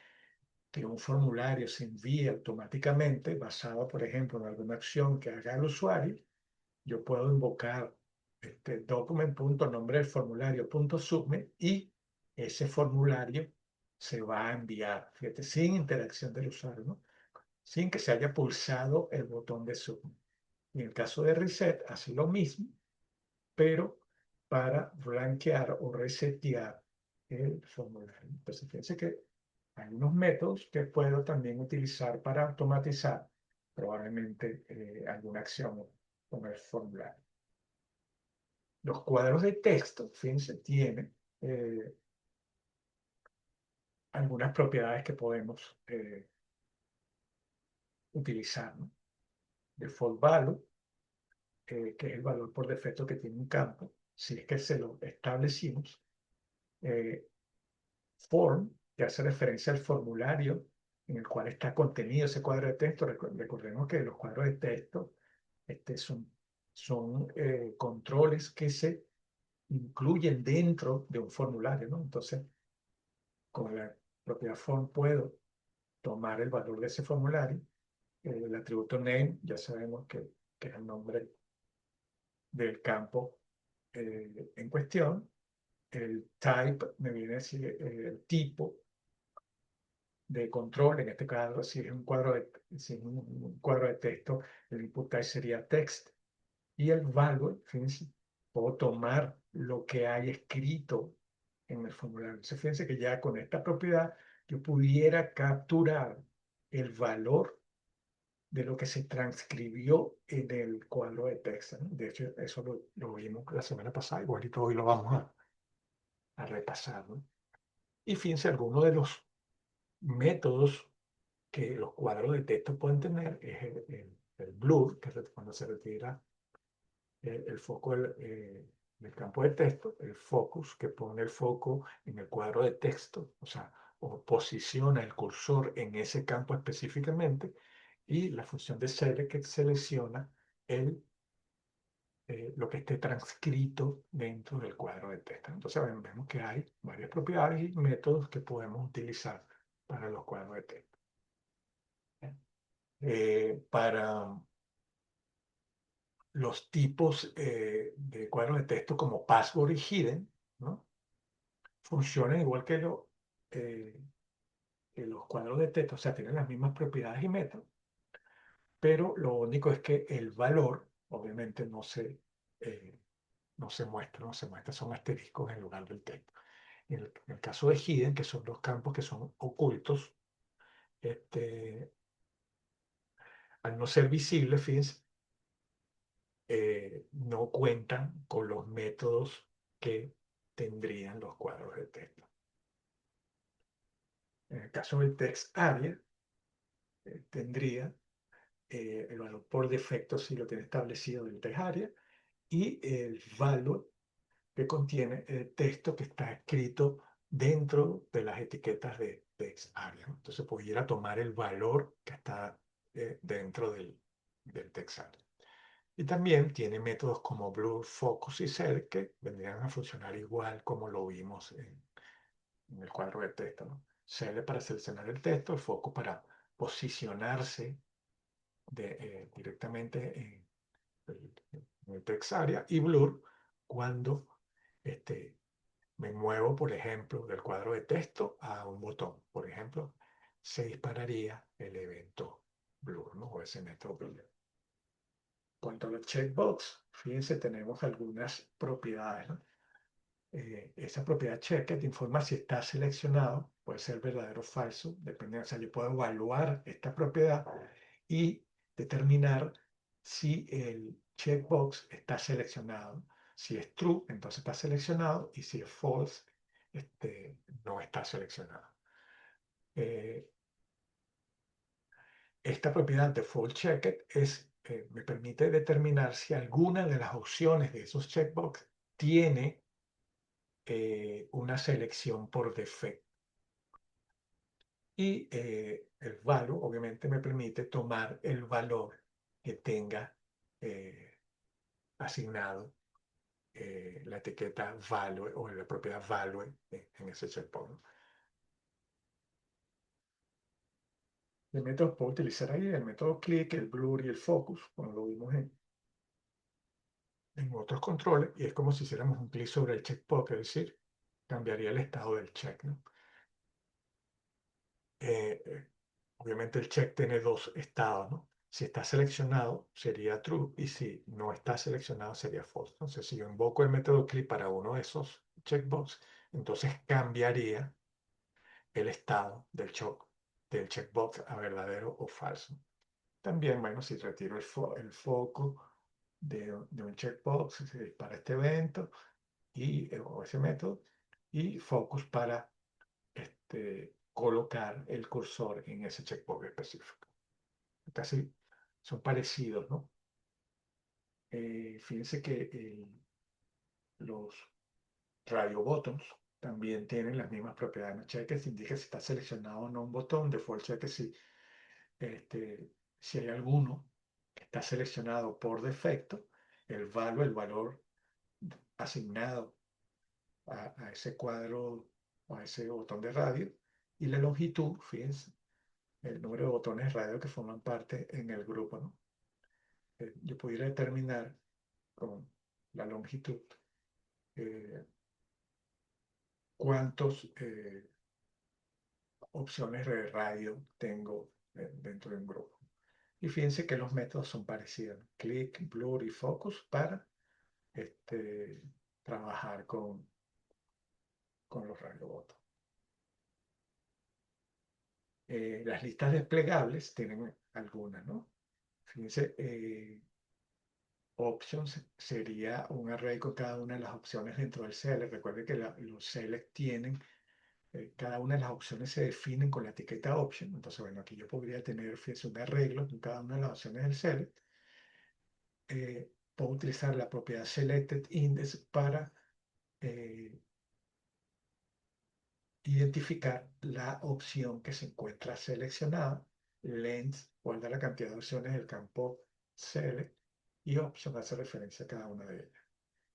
un formulario se envíe automáticamente, basado, por ejemplo, en alguna acción que haga el usuario, yo puedo invocar document.nombre del formulario.submit y ese formulario se va a enviar, fíjate, sin interacción del usuario, ¿no? Sin que se haya pulsado el botón de submit. En el caso de reset, hace lo mismo, pero para blanquear o resetear el formulario. Entonces, fíjense que Hay unos métodos que puedo también utilizar para automatizar probablemente alguna acción con el formulario. Los cuadros de texto, fíjense, tienen algunas propiedades que podemos utilizar, ¿no? Default value, que es el valor por defecto que tiene un campo, si es que se lo establecimos. Eh, Form, que hace referencia al formulario en el cual está contenido ese cuadro de texto. Recordemos que los cuadros de texto son controles que se incluyen dentro de un formulario, ¿no? Entonces, con la propiedad form puedo tomar el valor de ese formulario. El atributo name, ya sabemos que es el nombre del campo en cuestión. El type me viene a decir el tipo de control. En este caso, si es un cuadro de texto, el input type sería text. Y el value, fíjense, puedo tomar lo que hay escrito en el formulario. Entonces, fíjense que ya con esta propiedad yo pudiera capturar el valor de lo que se transcribió en el cuadro de texto, ¿no? De hecho, eso lo vimos la semana pasada, igualito hoy lo vamos a repasar, ¿no? Y fíjense, algunos de los métodos que los cuadros de texto pueden tener es el blur, que es cuando se retira el foco del campo de texto, el focus, que pone el foco en el cuadro de texto, o sea, o posiciona el cursor en ese campo específicamente, y la función de select que selecciona lo que esté transcrito dentro del cuadro de texto. Entonces vemos que hay varias propiedades y métodos que podemos utilizar para los cuadros de texto. Para los tipos de cuadros de texto como password y hidden, ¿no? Funcionan igual eh, que los cuadros de texto, o sea, tienen las mismas propiedades y métodos, pero lo único es que el valor, obviamente, no se muestra, son asteriscos en lugar del texto. En el caso de hidden, que son los campos que son ocultos, al no ser visibles, fíjense, no cuentan con los métodos que tendrían los cuadros de texto. En el caso del text area, tendría el valor por defecto si lo tiene establecido del text area y el valor que contiene el texto que está escrito dentro de las etiquetas de text area, ¿no? Entonces pudiera tomar el valor que está dentro del text area. Y también tiene métodos como blur, focus y select que vendrían a funcionar igual como lo vimos en el cuadro de texto, ¿no? Select para seleccionar el texto, el foco para posicionarse directamente en el text area, y blur cuando me muevo, por ejemplo, del cuadro de texto a un botón. Por ejemplo, se dispararía el evento blur, ¿no? O ese método blur. Cuanto a los checkbox, fíjense, tenemos algunas propiedades, ¿no? Esa propiedad check te informa si está seleccionado, puede ser verdadero o falso, depende, o sea, yo puedo evaluar esta propiedad y determinar si el checkbox está seleccionado. Si es true, entonces está seleccionado, y si es false, no está seleccionado. Eh, Esta propiedad default checked me permite determinar si alguna de las opciones de esos checkbox tiene una selección por defecto. Y el value, obviamente, me permite tomar el valor que tenga eh, asignado la etiqueta value o la propiedad value en ese checkpoint. El método puedo utilizar ahí el método click, el blur y el focus, como lo vimos en otros controles, y es como si hiciéramos un clic sobre el checkbox, es decir, cambiaría el estado del check, ¿no? Eh, eh, Obviamente el check tiene dos estados, ¿no? Si está seleccionado sería true, y si no está seleccionado sería false. Entonces, si yo invoco el método click para uno de esos checkbox, entonces cambiaría el estado del checkbox a verdadero o falso. También, bueno, si retiro el foco de un checkbox, se dispara este evento o ese método, y focus para colocar el cursor en ese checkbox específico. Casi son parecidos, ¿no? Fíjense que los radio buttons también tienen las mismas propiedades. Cheque indica si está seleccionado o no un botón. Default cheque si hay alguno que está seleccionado por defecto, el valor asignado a ese cuadro o a ese botón de radio, y la longitud, fíjense, el número de botones de radio que forman parte en el grupo, ¿no? Yo pudiera determinar con la longitud eh, cuántos opciones de radio tengo dentro de un grupo. Y fíjense que los métodos son parecidos: click, blur y focus para este, trabajar con los radiobotos. Las listas desplegables tienen algunas, ¿no? Fíjense, options sería un array con cada una de las opciones dentro del select. Recuerden que los select tienen, cada una de las opciones se definen con la etiqueta option. Entonces, bueno, aquí yo podría tener, fíjense, un arreglo con cada una de las opciones del select. Puedo utilizar la propiedad selected index para identificar la opción que se encuentra seleccionada. Length guarda la cantidad de opciones del campo select, y option hace referencia a cada una de ellas.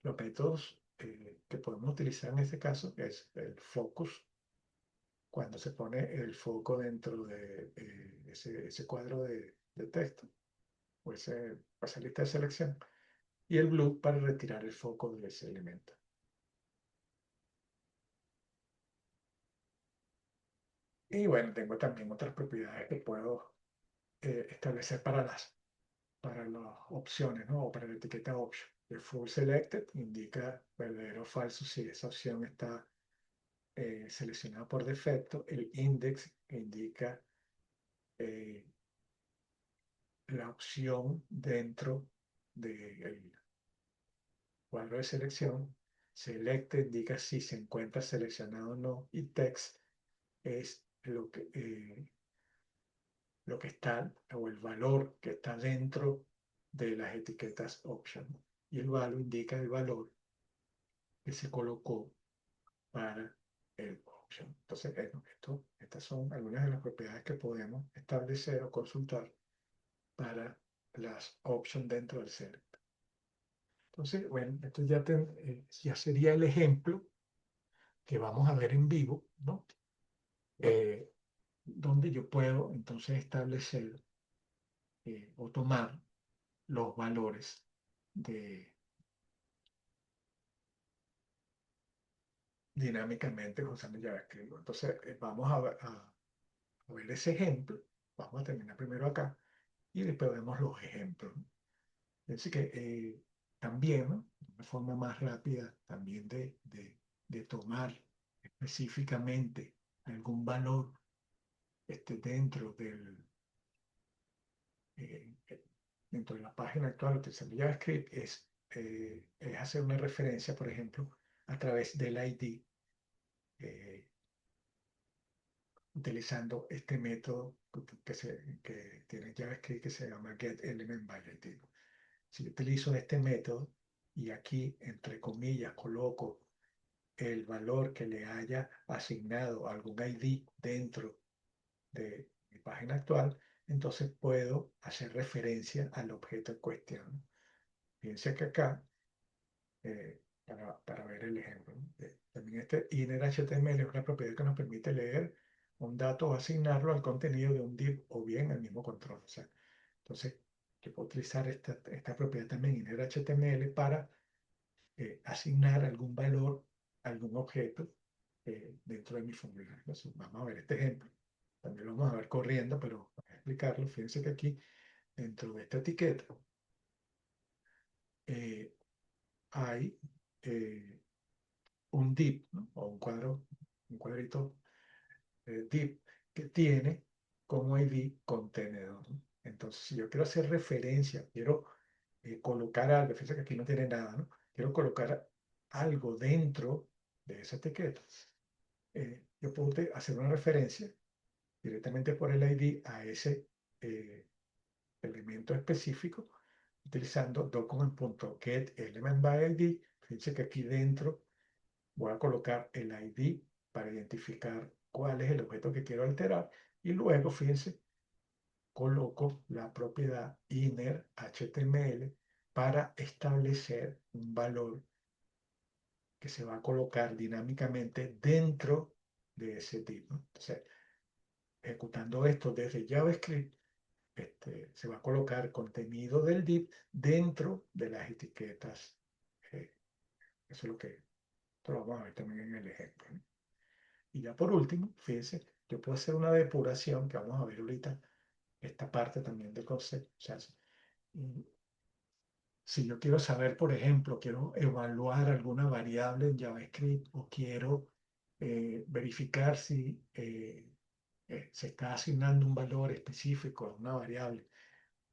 Los métodos que podemos utilizar en este caso es el focus, cuando se pone el foco dentro de ese cuadro de texto o esa lista de selección, y el blue para retirar el foco de ese elemento. Y bueno, tengo también otras propiedades que puedo establecer para las opciones, ¿no? O para la etiqueta option. El full selected indica verdadero o falso si esa opción está seleccionada por defecto. El index indica eh, la opción dentro del cuadro de selección. Selected indica si se encuentra seleccionado o no. Y text es lo que está, o el valor que está dentro de las etiquetas option. Y el valor indica el valor que se colocó para el option. Entonces, estas son algunas de las propiedades que podemos establecer o consultar para las options dentro del select. Entonces, bueno, esto ya sería el ejemplo que vamos a ver en vivo, ¿no? Donde yo puedo entonces establecer o tomar los valores de dinámicamente usando JavaScript. Entonces, vamos a ver ese ejemplo. Vamos a terminar primero acá y después vemos los ejemplos. Así que también, ¿no? Una forma más rápida también de tomar específicamente algún valor dentro eh, dentro de la página actual utilizando JavaScript es hacer una referencia, por ejemplo, a través del ID, eh, utilizando este método que tiene JavaScript que se llama getElementById. Si yo utilizo este método y aquí, entre comillas, coloco el valor que le haya asignado algún ID dentro de mi página actual, entonces puedo hacer referencia al objeto en cuestión. Fíjense que acá, para ver el ejemplo, ¿no? También este inner HTML es una propiedad que nos permite leer un dato o asignarlo al contenido de un div o bien al mismo control. O sea, entonces, yo puedo utilizar esta propiedad también inner HTML para asignar algún valor a algún objeto dentro de mi formulario. Entonces, vamos a ver este ejemplo. También lo vamos a ver corriendo, pero para explicarlo, fíjense que aquí, dentro de esta etiqueta, eh, hay un div, ¿no? O un cuadrito div que tiene como ID contenedor, ¿no? Entonces, si yo quiero hacer referencia, quiero colocar algo, fíjense que aquí no tiene nada, ¿no? Quiero colocar algo dentro de esa etiqueta. Yo puedo hacer una referencia directamente por el ID a ese eh, elemento específico utilizando document.getElementById. Fíjense que aquí dentro voy a colocar el ID para identificar cuál es el objeto que quiero alterar y luego, fíjense, coloco la propiedad inner HTML para establecer un valor que se va a colocar dinámicamente dentro de ese div, ¿no? Entonces, ejecutando esto desde JavaScript, se va a colocar contenido del div dentro de las etiquetas. eh, Eso es lo que esto lo vamos a ver también en el ejemplo, ¿no? Y ya por último, fíjense, yo puedo hacer una depuración que vamos a ver ahorita, esta parte también del concepto. O sea, si yo quiero saber, por ejemplo, quiero evaluar alguna variable en JavaScript o quiero verificar si se está asignando un valor específico a una variable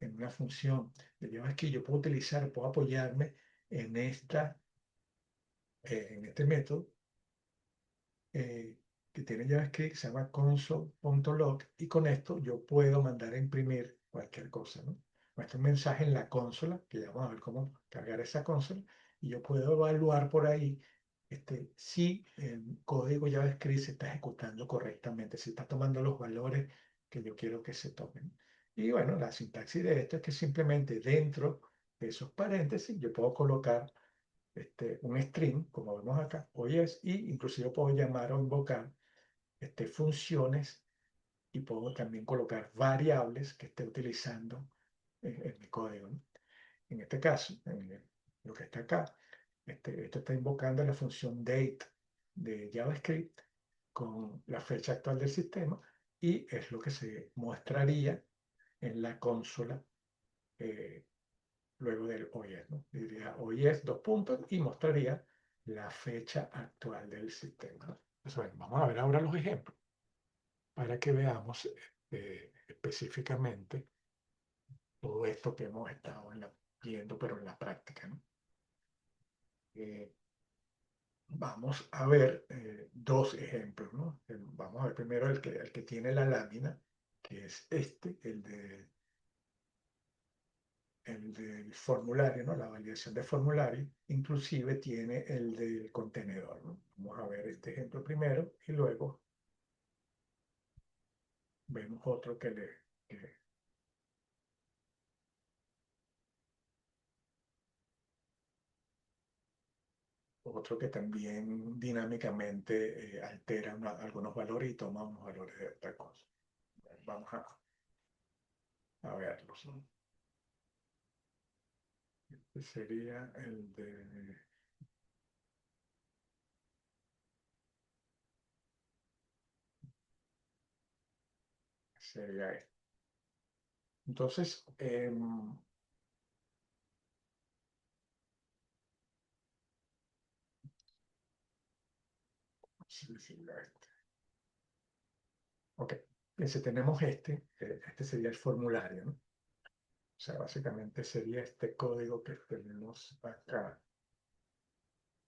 en una función de JavaScript, yo puedo utilizar, puedo apoyarme en en este método eh, que tiene JavaScript, se llama console.log, y con esto yo puedo mandar a imprimir cualquier cosa, ¿no? Muestra un mensaje en la consola, que ya vamos a ver cómo cargar esa consola, y yo puedo evaluar por ahí si el código JavaScript se está ejecutando correctamente, si está tomando los valores que yo quiero que se tomen. Y bueno, la sintaxis de esto es que simplemente dentro de esos paréntesis yo puedo colocar un string, como vemos acá, o yes, y inclusive puedo llamar o invocar funciones y puedo también colocar variables que esté utilizando en mi código, ¿no? En este caso, lo que está acá, esto está invocando la función date de JavaScript con la fecha actual del sistema y es lo que se mostraría en la consola eh, luego del OYES, ¿no? Diría OYES dos puntos y mostraría la fecha actual del sistema, ¿no? Pues bueno, vamos a ver ahora los ejemplos para que veamos específicamente todo esto que hemos estado viendo, pero en la práctica, ¿no? Eh, Vamos a ver dos ejemplos, ¿no? Vamos a ver primero el que tiene la lámina, que es el del formulario, ¿no? La validación de formulario, inclusive tiene el del contenedor, ¿no? Vamos a ver este ejemplo primero y luego vemos otro que otro que también dinámicamente altera algunos valores y toma unos valores de otra cosa. Vamos a verlos, ¿no? Este sería sería este. Entonces, sí, sí, este. Ok, entonces tenemos este sería el formulario, ¿no? O sea, básicamente sería este código que tenemos acá.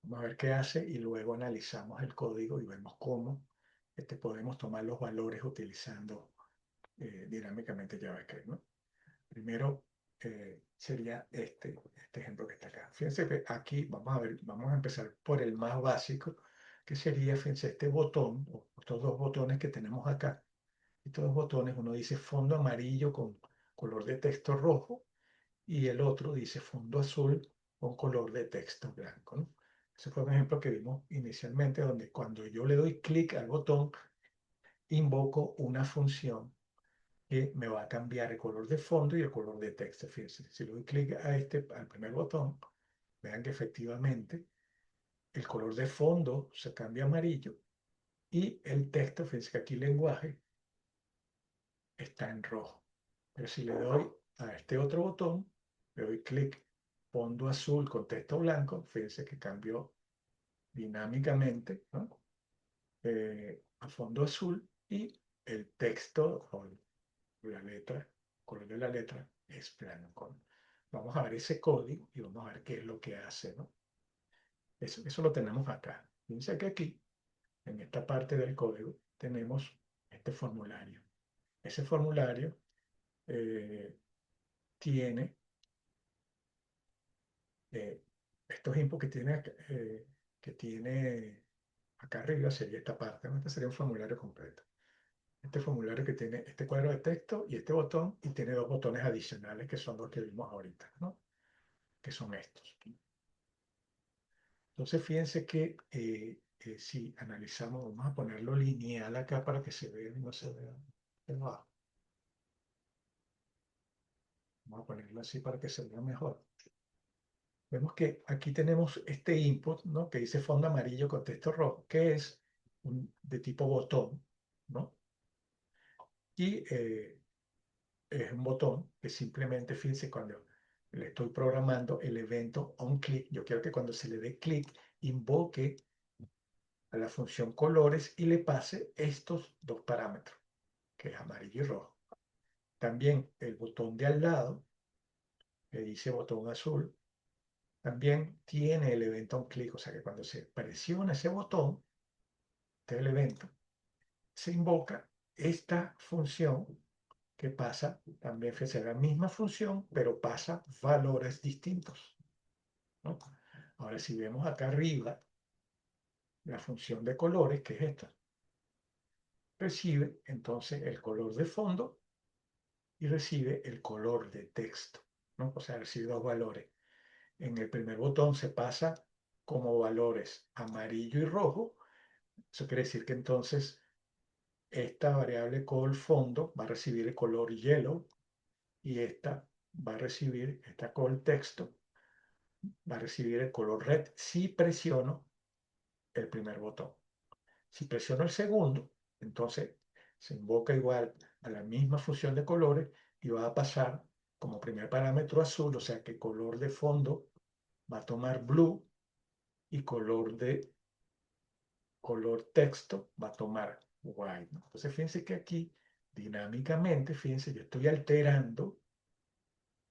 Vamos a ver qué hace y luego analizamos el código y vemos cómo podemos tomar los valores utilizando dinámicamente JavaScript, ¿no? Primero sería este ejemplo que está acá. Fíjense que aquí vamos a ver, vamos a empezar por el más básico, que sería, fíjense, este botón, o estos dos botones que tenemos acá. Estos dos botones, uno dice fondo amarillo con color de texto rojo y el otro dice fondo azul con color de texto blanco, ¿no? Ese fue un ejemplo que vimos inicialmente, donde cuando yo le doy clic al botón, invoco una función que me va a cambiar el color de fondo y el color de texto. Fíjense, si le doy clic al primer botón, vean que efectivamente el color de fondo se cambia a amarillo y el texto, fíjense que aquí el lenguaje está en rojo. Pero si le doy a este otro botón, le doy clic, fondo azul con texto blanco, fíjense que cambió dinámicamente, ¿no? A fondo azul y el texto o la letra, el color de la letra es plano. Vamos a ver ese código y vamos a ver qué es lo que hace, ¿no? Eso lo tenemos acá. Fíjense que aquí, en esta parte del código, tenemos este formulario. Ese formulario eh, tiene estos inputs que tiene acá arriba, sería esta parte, ¿no? Este sería un formulario completo. Este formulario que tiene este cuadro de texto y este botón, y tiene dos botones adicionales que son los que vimos ahorita, ¿no? Que son estos. Entonces, fíjense que si analizamos, vamos a ponerlo lineal acá para que se vea y no se vea abajo. Vamos a ponerlo así para que se vea mejor. Vemos que aquí tenemos este input, ¿no? Que dice fondo amarillo con texto rojo, que es de tipo botón, ¿no? Y es un botón que simplemente, fíjense, cuando le estoy programando el evento onClick, yo quiero que cuando se le dé clic, invoque a la función colores y le pase estos dos parámetros, que es amarillo y rojo. También el botón de al lado, que dice botón azul, también tiene el evento onClick, o sea que cuando se presiona ese botón del evento, se invoca esta función que pasa, también fíjense, la misma función, pero pasa valores distintos, ¿no? Ahora, si vemos acá arriba, la función de colores, que es esta, recibe entonces el color de fondo y recibe el color de texto, ¿no? O sea, recibe dos valores. En el primer botón se pasa como valores amarillo y rojo. Eso quiere decir que entonces esta variable col fondo va a recibir el color yellow y esta va a recibir, esta col texto, va a recibir el color red si presiono el primer botón. Si presiono el segundo, entonces se invoca igual a la misma función de colores y va a pasar como primer parámetro azul, o sea que color de fondo va a tomar blue y color texto va a tomar white, ¿no? Entonces fíjense que aquí dinámicamente, fíjense, yo estoy alterando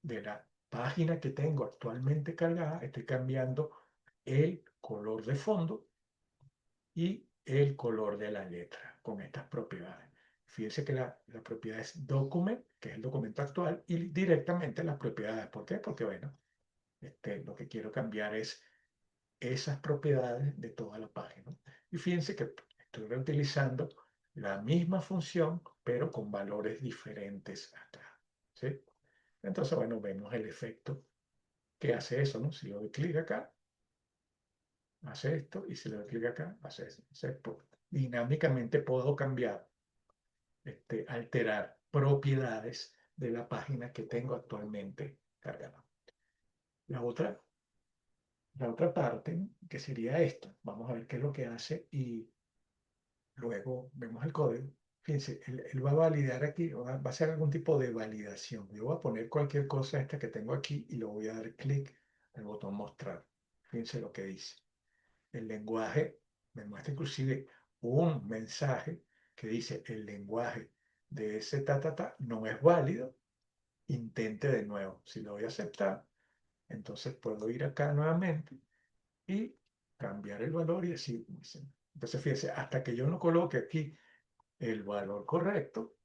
de la página que tengo actualmente cargada, estoy cambiando el color de fondo y el color de la letra con estas propiedades. Fíjense que la propiedad es document, que es el documento actual, y directamente las propiedades. ¿Por qué? Porque, bueno, lo que quiero cambiar es esas propiedades de toda la página. Y fíjense que estoy reutilizando la misma función, pero con valores diferentes acá, ¿sí? Entonces, bueno, vemos el efecto que hace eso, ¿no? Si le doy clic acá, hace esto, y si le doy clic acá, hace eso. Dinámicamente puedo cambiar, alterar propiedades de la página que tengo actualmente cargada. La otra, la otra parte, que sería esto, vamos a ver qué es lo que hace y luego vemos el código. Fíjense, él va a validar aquí, va a hacer algún tipo de validación. Yo voy a poner cualquier cosa esta que tengo aquí y lo voy a dar clic al botón mostrar. Fíjense lo que dice. El lenguaje me muestra inclusive un mensaje que dice el lenguaje de ese no es válido, intente de nuevo. Si lo voy a aceptar, entonces puedo ir acá nuevamente y cambiar el valor y decir, entonces fíjense, hasta que yo no coloque aquí el valor correcto,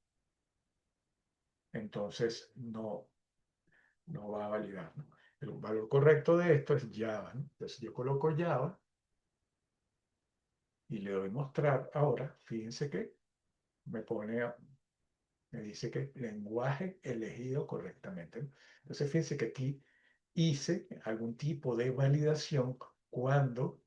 entonces no va a validar, ¿no? El valor correcto de esto es Java, ¿no? Entonces yo coloco Java y le doy mostrar ahora, fíjense que me pone, me dice que lenguaje elegido correctamente, ¿no? Entonces fíjense que aquí hice algún tipo de validación cuando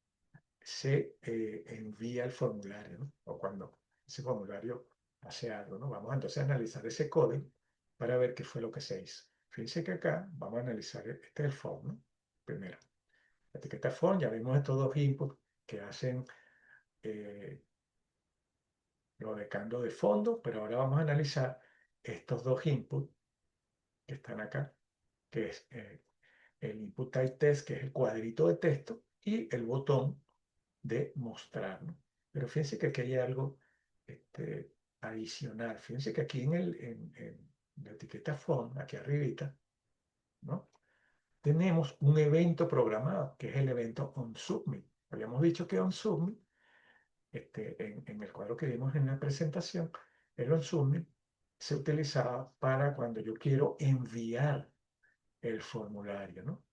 se envía el formulario, ¿no? O cuando ese formulario hace algo, ¿no? Vamos entonces a analizar ese código para ver qué fue lo que se hizo. Fíjense que acá vamos a analizar, este es el form, ¿no? Primero, la etiqueta form, ya vimos estos dos inputs que hacen eh, lo de cambio de fondo, pero ahora vamos a analizar estos dos inputs que están acá, que es el input type test, que es el cuadrito de texto, y el botón de mostrar, ¿no? Pero fíjense que aquí hay algo este, adicional. Fíjense que aquí en la etiqueta form, aquí arribita, ¿no? Tenemos un evento programado, que es el evento onSubmit. Habíamos dicho que onSubmit, en el cuadro que vimos en la presentación, el onSubmit se utilizaba para cuando yo quiero enviar el formulario, ¿no?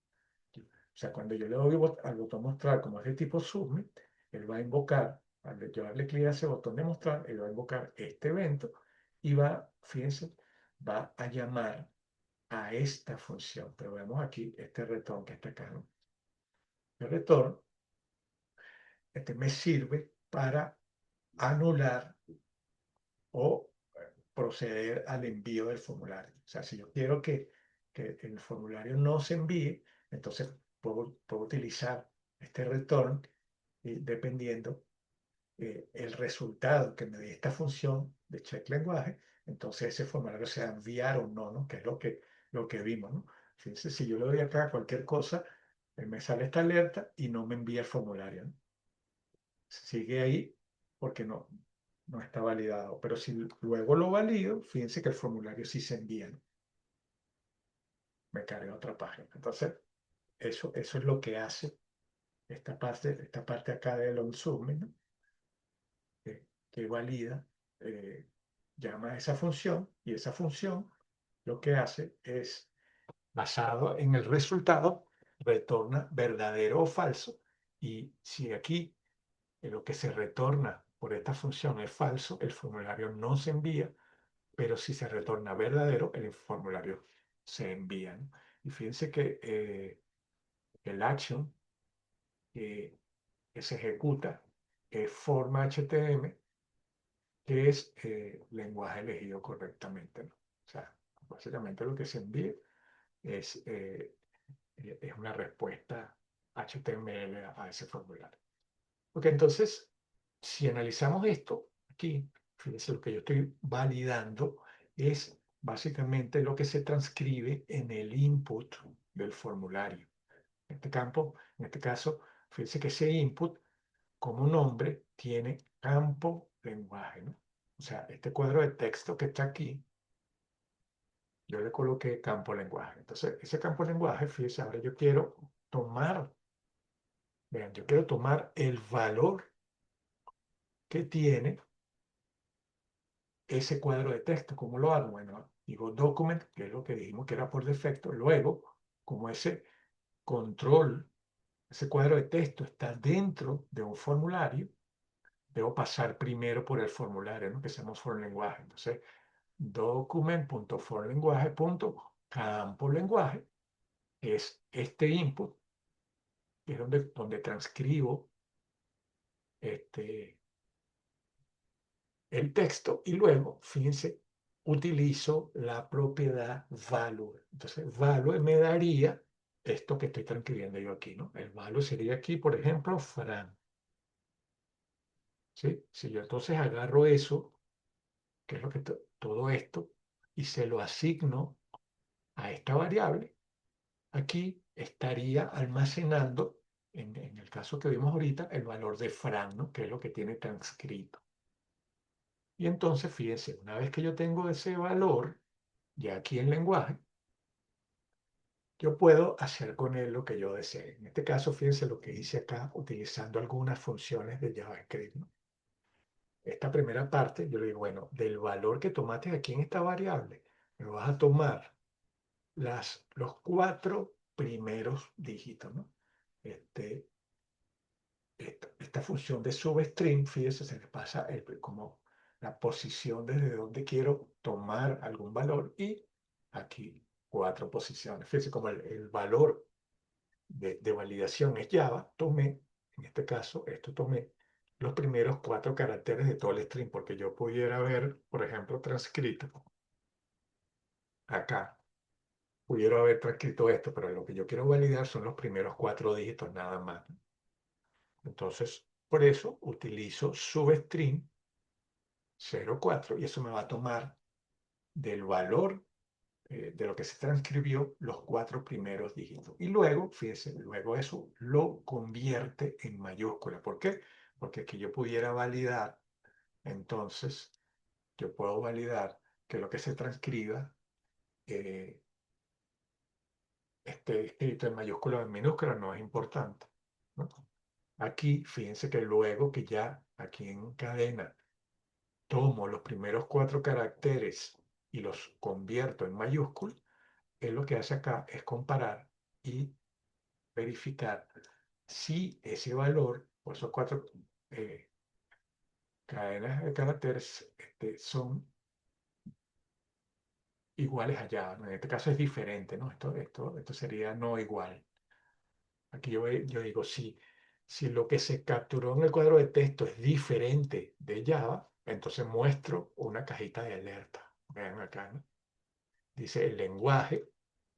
O sea, cuando yo le doy al botón mostrar como es de tipo submit, él va a invocar, al yo darle clic a ese botón de mostrar, él va a invocar este evento y va, fíjense, va a llamar a esta función. Pero vemos aquí este retorno que está acá, ¿no? El retorno me sirve para anular o proceder al envío del formulario. O sea, si yo quiero que el formulario no se envíe, entonces puedo utilizar este return y dependiendo el resultado que me dé esta función de check lenguaje, entonces ese formulario se va a enviar o no, ¿no? Que es lo que vimos, ¿no? Fíjense, si yo le doy acá cualquier cosa, me sale esta alerta y no me envía el formulario, ¿no? Sigue ahí porque no está validado. Pero si luego lo valido, fíjense que el formulario sí se envía, ¿no? Me carga otra página. Entonces, eso es lo que hace esta parte acá del onSubmit, ¿no? Que valida, llama a esa función y esa función lo que hace es, basado en el resultado, retorna verdadero o falso. Y si aquí lo que se retorna por esta función es falso, el formulario no se envía, pero si se retorna verdadero, el formulario se envía, ¿no? Y fíjense que el action que se ejecuta es forma HTML, que es lenguaje elegido correctamente, ¿no? O sea, básicamente lo que se envía es, es una respuesta HTML a ese formulario. Ok, entonces, si analizamos esto aquí, fíjense, lo que yo estoy validando es básicamente lo que se transcribe en el input del formulario. En este campo, en este caso, fíjense que ese input como nombre tiene campo lenguaje, ¿no? O sea, este cuadro de texto que está aquí, yo le coloqué campo lenguaje. Entonces, ese campo lenguaje, fíjense, ahora yo quiero tomar, vean, yo quiero tomar el valor que tiene ese cuadro de texto. ¿Cómo lo hago? Bueno, digo document, que es lo que dijimos que era por defecto. Luego, como ese control, ese cuadro de texto está dentro de un formulario, debo pasar primero por el formulario, ¿no? Que se llama forLenguaje. Entonces, document.forLenguaje.campo lenguaje, que es este input, que es donde transcribo este, el texto y luego, fíjense, utilizo la propiedad value. Entonces, value me daría esto que estoy transcribiendo yo aquí, ¿no? El value sería aquí, por ejemplo, Fran. ¿Sí? Si yo entonces agarro eso, que es lo que todo esto, y se lo asigno a esta variable, aquí estaría almacenando, en el caso que vimos ahorita, el valor de Fran, ¿no? Que es lo que tiene transcrito. Y entonces, fíjense, una vez que yo tengo ese valor, ya aquí en lenguaje, yo puedo hacer con él lo que yo desee. En este caso, fíjense lo que hice acá utilizando algunas funciones de JavaScript, ¿no? Esta primera parte, yo le digo, bueno, del valor que tomaste aquí en esta variable, me vas a tomar los 4 primeros dígitos, ¿no? Este, esta función de substring, fíjense, se le pasa como la posición desde donde quiero tomar algún valor y aquí 4 posiciones. Fíjense como el valor de validación es Java, tomé, en este caso, tomé los primeros 4 caracteres de todo el string, porque yo pudiera haber, por ejemplo, transcrito acá, pudiera haber transcrito esto, pero lo que yo quiero validar son los primeros 4 dígitos nada más. Entonces, por eso utilizo substring 04 y eso me va a tomar del valor de lo que se transcribió los 4 primeros dígitos. Y luego, fíjense, luego eso lo convierte en mayúscula. ¿Por qué? Porque aquí yo pudiera validar entonces yo puedo validar que lo que se transcriba eh, esté escrito en mayúsculas o en minúsculas, no es importante, ¿no? Aquí, fíjense que luego que ya aquí en cadena tomo los primeros 4 caracteres y los convierto en mayúsculas, él lo que hace acá es comparar y verificar si ese valor, o esos 4 cadenas de caracteres, son iguales allá. En este caso es diferente, ¿no? Esto sería no igual. Aquí yo digo, si lo que se capturó en el cuadro de texto es diferente de Java, entonces muestro una cajita de alerta. Vean acá, ¿no? Dice el lenguaje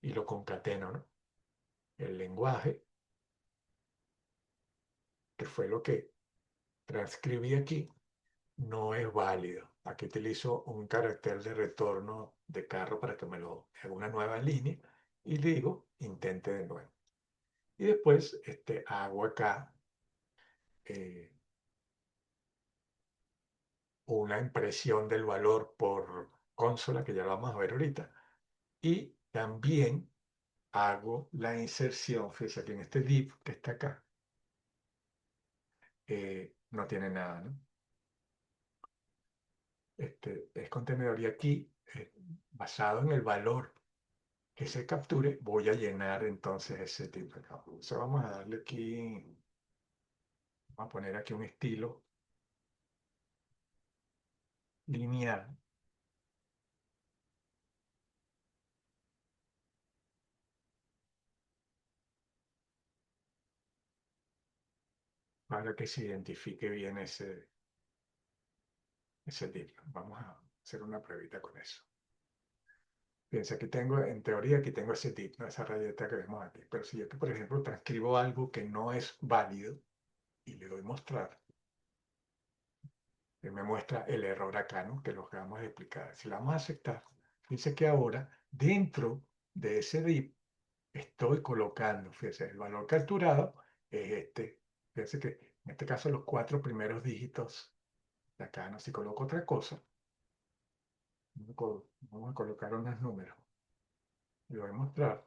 y lo concateno, ¿no? El lenguaje, que fue lo que transcribí aquí, no es válido. Aquí utilizo un carácter de retorno de carro para que me lo haga una nueva línea y digo, intente de nuevo. Y después hago acá eh, una impresión del valor por consola, que ya lo vamos a ver ahorita, y también hago la inserción, fíjense aquí en este div que está acá, no tiene nada, ¿no? Es contenedor y aquí, basado en el valor que se capture, voy a llenar entonces ese tipo de campo. Entonces vamos a darle aquí, vamos a poner aquí un estilo lineal para que se identifique bien ese tipo. Vamos a hacer una pruebita con eso. Fíjense, aquí tengo, en teoría, aquí tengo ese tip, ¿no? Esa rayeta que vemos aquí. Pero si yo, por ejemplo, transcribo algo que no es válido y le doy mostrar, él me muestra el error acá, ¿no? Que lo que vamos a explicar. Si lo vamos a aceptar, fíjense que ahora, dentro de ese div, estoy colocando, fíjense, el valor capturado es este. Fíjense que en este caso los 4 primeros dígitos de acá, ¿no? Si coloco otra cosa, vamos a colocar unos números y lo voy a mostrar.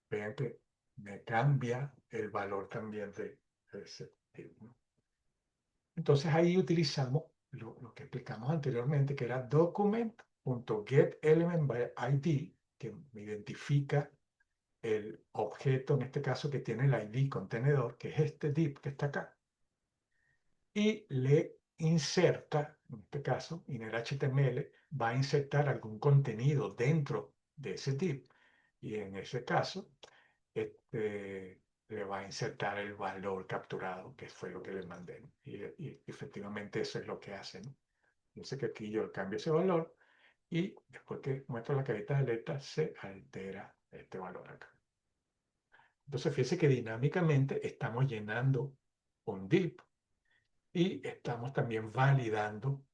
Vean que me cambia el valor también de ese tipo, ¿no? Entonces ahí utilizamos lo que explicamos anteriormente, que era document.getElementById, que me identifica el objeto, en este caso, que tiene el ID contenedor, que es este div que está acá, y le inserta, en este caso, innerHTML, va a insertar algún contenido dentro de ese div, y en ese caso, le va a insertar el valor capturado, que fue lo que le mandé, ¿no? Y efectivamente eso es lo que hace, ¿no? Dice que aquí yo cambio ese valor y después que muestro la carita de alerta se altera este valor acá. Entonces fíjense que dinámicamente estamos llenando un div y estamos también validando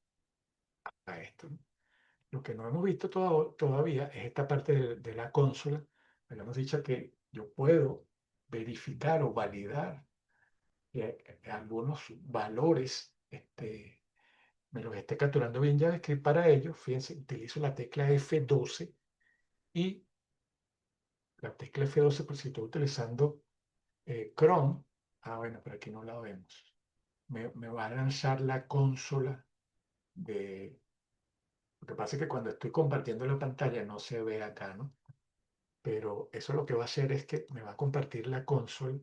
a esto, ¿no? Lo que no hemos visto todavía es esta parte de la consola. Habíamos dicho que yo puedo verificar o validar que algunos valores me los esté capturando bien JavaScript. Para ello, fíjense, utilizo la tecla F12 y la tecla F12, por si estoy utilizando Chrome, bueno, pero aquí no la vemos, me va a lanzar la consola de... Lo que pasa es que cuando estoy compartiendo la pantalla no se ve acá, ¿no? Pero eso lo que va a hacer es que me va a compartir la consola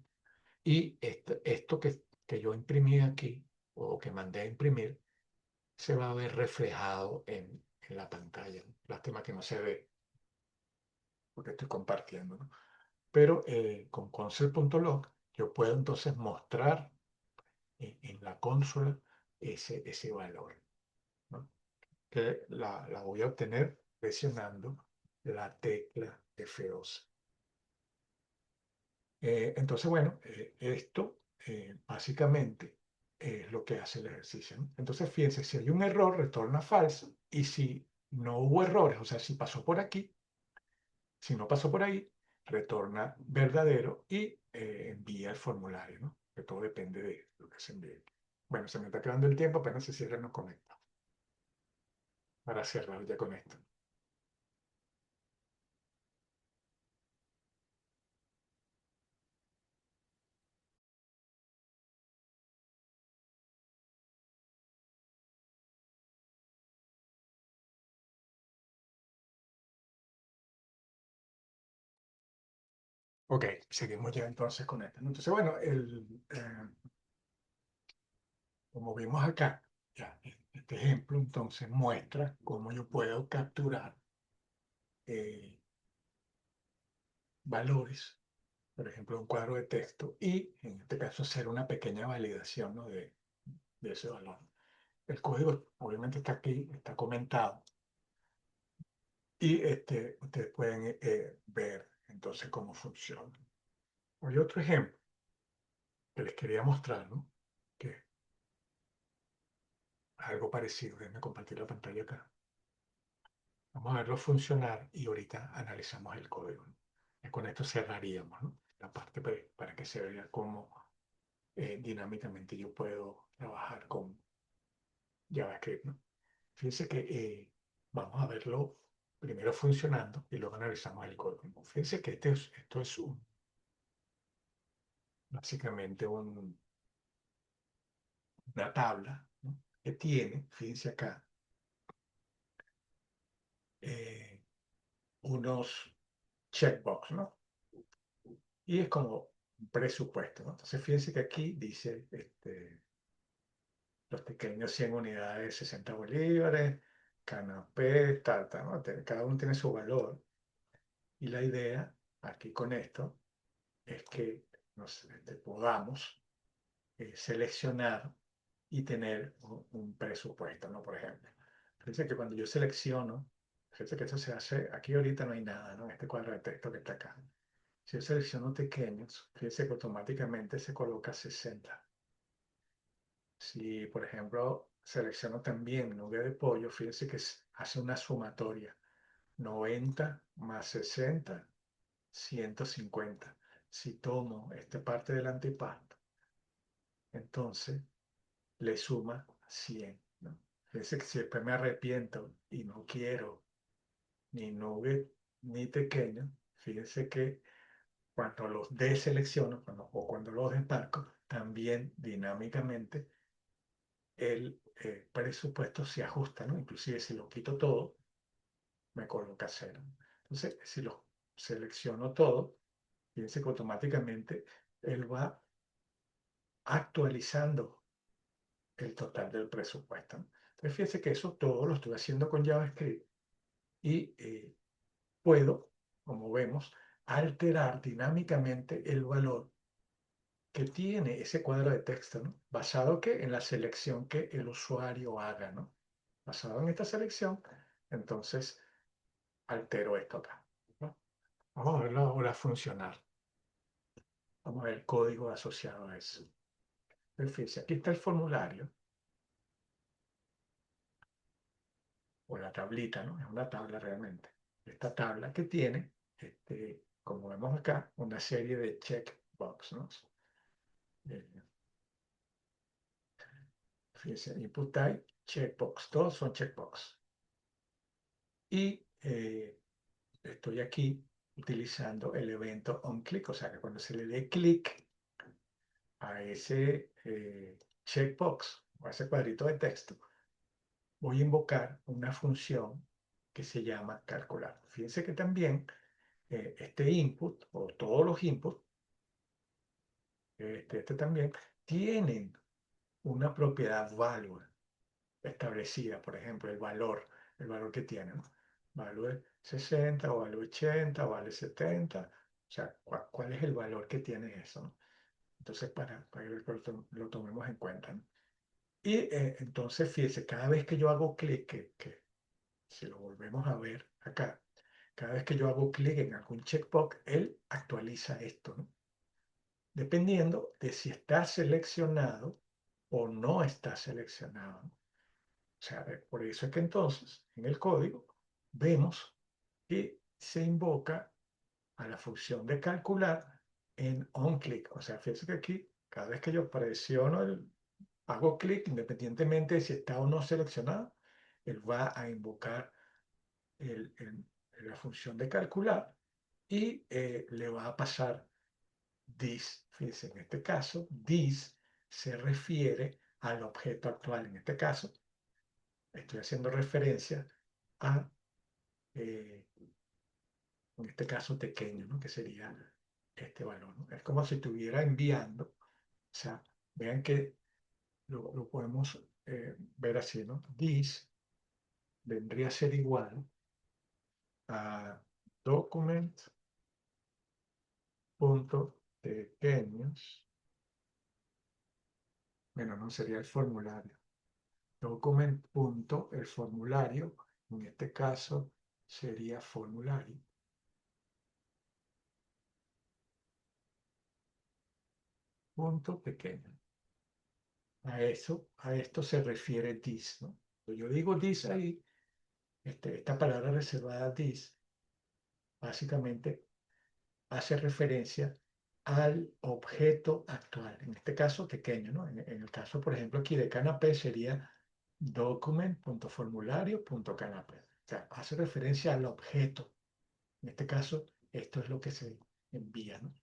y esto que yo imprimí aquí o que mandé a imprimir se va a ver reflejado en la pantalla, ¿no? Lástima que no se ve porque estoy compartiendo, ¿no? Pero con console.log yo puedo entonces mostrar en la consola ese valor, ¿no? Que la voy a obtener presionando la tecla F12. Entonces, bueno, esto básicamente es lo que hace el ejercicio, ¿no? Entonces, fíjense, si hay un error, retorna falso, y si no hubo errores, o sea, si pasó por aquí, si no pasó por ahí, retorna verdadero y envía el formulario, ¿no? Que todo depende de lo que se envíe. Bueno, se me está quedando el tiempo, apenas se cierra, nos conecta. para cerrar ya con esto. Ok, seguimos ya entonces con esto, ¿no? Entonces, bueno, como vimos acá, ya, este ejemplo entonces muestra cómo yo puedo capturar eh, valores, por ejemplo, un cuadro de texto y en este caso hacer una pequeña validación, ¿no? de ese valor. El código obviamente está aquí, está comentado y ustedes pueden ver entonces cómo funciona. Hay otro ejemplo que les quería mostrar, ¿no? Que es algo parecido. Déjenme compartir la pantalla acá. Vamos a verlo funcionar y ahorita analizamos el código, ¿no? Y con esto cerraríamos, ¿no? La parte para que se vea cómo dinámicamente yo puedo trabajar con JavaScript, ¿no? Fíjense que vamos a verlo primero funcionando y luego analizamos el código. Fíjense que esto es básicamente una tabla, ¿no? Que tiene, fíjense acá, eh, unos checkbox, ¿no? Y es como un presupuesto, ¿no? Entonces fíjense que aquí dice los pequeños 100 unidades, 60 bolívares, canapé, tal, tal, ¿no? Cada uno tiene su valor. Y la idea aquí con esto es que nos podamos seleccionar y tener un presupuesto, ¿no? Por ejemplo. Fíjense que cuando yo selecciono, fíjense que esto se hace, aquí ahorita no hay nada, ¿no? Este cuadro de texto que está acá. Si yo selecciono pequeños, fíjense que automáticamente se coloca 60. Si, por ejemplo, selecciono también nube de pollo, fíjense que hace una sumatoria. 90 más 60, 150. Si tomo esta parte del antipasto, entonces le suma 100, ¿no? Fíjense que si después me arrepiento y no quiero ni nube ni pequeño, fíjense que cuando los deselecciono o cuando los desmarco, también dinámicamente el presupuesto se ajusta, ¿no? Inclusive si lo quito todo, me coloca cero. Entonces, si lo selecciono todo, fíjense que automáticamente él va actualizando el total del presupuesto, ¿no? Entonces, fíjense que eso todo lo estoy haciendo con JavaScript y puedo, como vemos, alterar dinámicamente el valor que tiene ese cuadro de texto, ¿no? Basado que en la selección que el usuario haga, ¿no? Basado en esta selección, entonces altero esto acá, ¿no? Vamos a verlo ahora funcionar. Vamos a ver el código asociado a eso. Fíjense, aquí está el formulario o la tablita, ¿no? Es una tabla realmente. Esta tabla que tiene, como vemos acá, una serie de checkbox, ¿no? Eh, Fíjense, input type, checkbox, todos son checkbox. Y estoy aquí utilizando el evento onClick, o sea que cuando se le dé clic a ese checkbox o a ese cuadrito de texto, voy a invocar una función que se llama calcular. Fíjense que también este input o todos los inputs, este también, tienen una propiedad value establecida, por ejemplo, el valor que tienen, ¿no? Value 60 o value 80 o vale 70, o sea, ¿cuál es el valor que tiene eso, ¿no? Entonces, para que lo tomemos en cuenta, ¿no? Y entonces, fíjese, cada vez que yo hago clic, que si lo volvemos a ver acá, cada vez que yo hago clic en algún checkbox, él actualiza esto, ¿no? Dependiendo de si está seleccionado o no está seleccionado, ¿no? O sea, por eso es que entonces en el código vemos que se invoca a la función de calcular en onClick. O sea, fíjense que aquí, cada vez que yo presiono hago clic, independientemente de si está o no seleccionado, él va a invocar la función de calcular y le va a pasar this. Fíjense, en este caso, this se refiere al objeto actual. En este caso, estoy haciendo referencia a, eh, en este caso, pequeño, ¿no? Que sería este valor, ¿no? Es como si estuviera enviando, o sea, vean que lo podemos ver así, ¿no? This vendría a ser igual a document.pequeños, bueno, no sería el formulario. Document punto, el formulario, en este caso sería formulario, punto pequeño. A esto se refiere this, ¿no? Cuando yo digo this ahí, esta palabra reservada this, básicamente hace referencia al objeto actual, en este caso pequeño, ¿no? En el caso, por ejemplo, aquí de canapé sería document.formulario.canapé. O sea, hace referencia al objeto. En este caso, esto es lo que se envía, ¿no?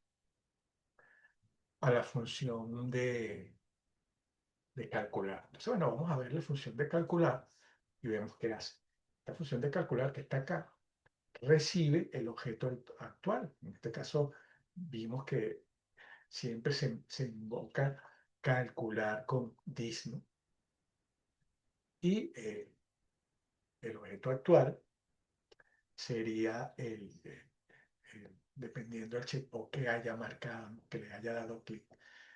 A la función de calcular. Entonces, bueno, vamos a ver la función de calcular y vemos qué hace. La función de calcular que está acá recibe el objeto actual. En este caso, vimos que siempre se invoca calcular con this, ¿no? Y el objeto actual sería dependiendo del checkbox que haya marcado, ¿no? Que le haya dado clic.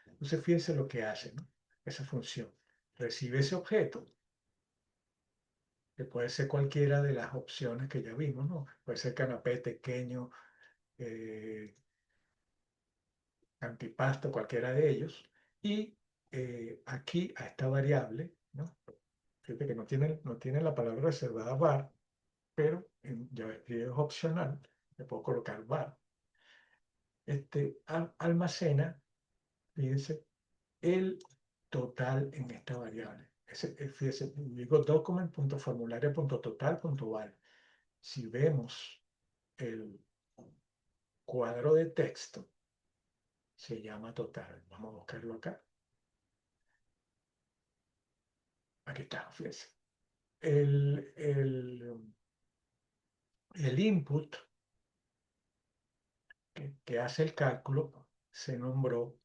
Entonces, fíjense lo que hace, ¿no? Esa función. Recibe ese objeto, que puede ser cualquiera de las opciones que ya vimos, ¿no? Puede ser canapé pequeño, eh, antipasto, cualquiera de ellos. Y aquí a esta variable, ¿no? Fíjate que no tiene la palabra reservada var, pero en JavaScript es opcional, le puedo colocar var. Almacena, fíjense, el total en esta variable. Fíjense, digo document.formulario.total.val. Si vemos el cuadro de texto, se llama total. Vamos a buscarlo acá. Aquí está, fíjense. El, el, el input que hace el cálculo se nombró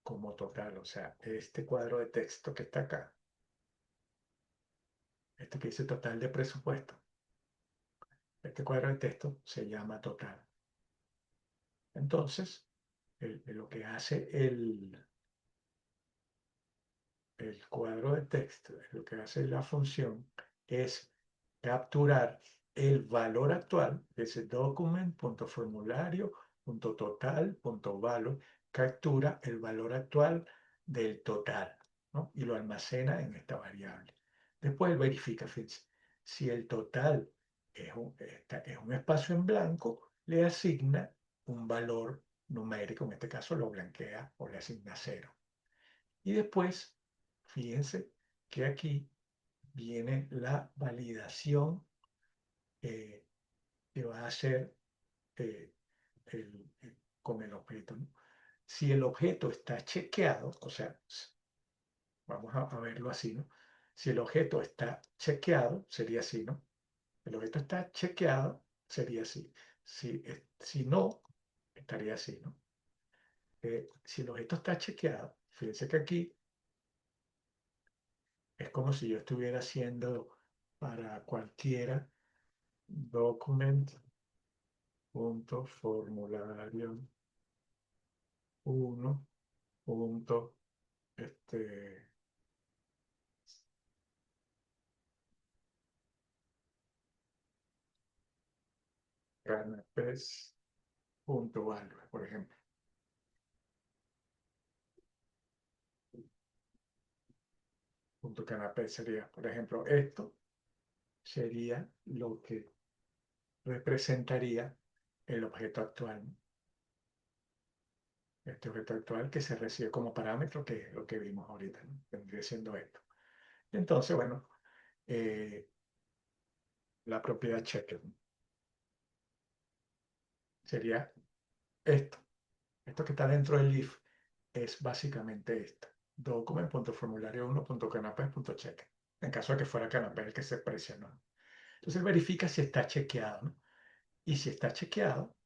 como total. O sea, este cuadro de texto que está acá, este que dice total de presupuesto, este cuadro de texto se llama total. Entonces, lo que hace el cuadro de texto, lo que hace la función es capturar el valor actual de ese document.formulario.total.value, captura el valor actual del total, ¿no? Y lo almacena en esta variable. Después verifica, fíjense, si el total es un espacio en blanco, le asigna un valor numérico, en este caso lo blanquea o le asigna 0. Y después, fíjense que aquí viene la validación eh, que va a hacer eh, con el objeto, ¿no? Si el objeto está chequeado, o sea, vamos a verlo así, ¿no? Si el objeto está chequeado, sería así, ¿no? El objeto está chequeado, sería así. Si no, estaría así, ¿no? Si el objeto está chequeado, fíjense que aquí es como si yo estuviera haciendo para cualquiera document.formulario 1. Punto, este, canapés.value, por ejemplo. Punto canapé sería, por ejemplo, esto sería lo que representaría el objeto actual. Este objeto actual que se recibe como parámetro, que es lo que vimos ahorita, ¿no? Vendría siendo esto. Entonces, bueno, la propiedad checker. Sería esto. Esto que está dentro del if es básicamente esto. Document.formulario1.canapés.check. En caso de que fuera canapé el que se presionó. Entonces verifica si está chequeado, ¿no? Y si está chequeado,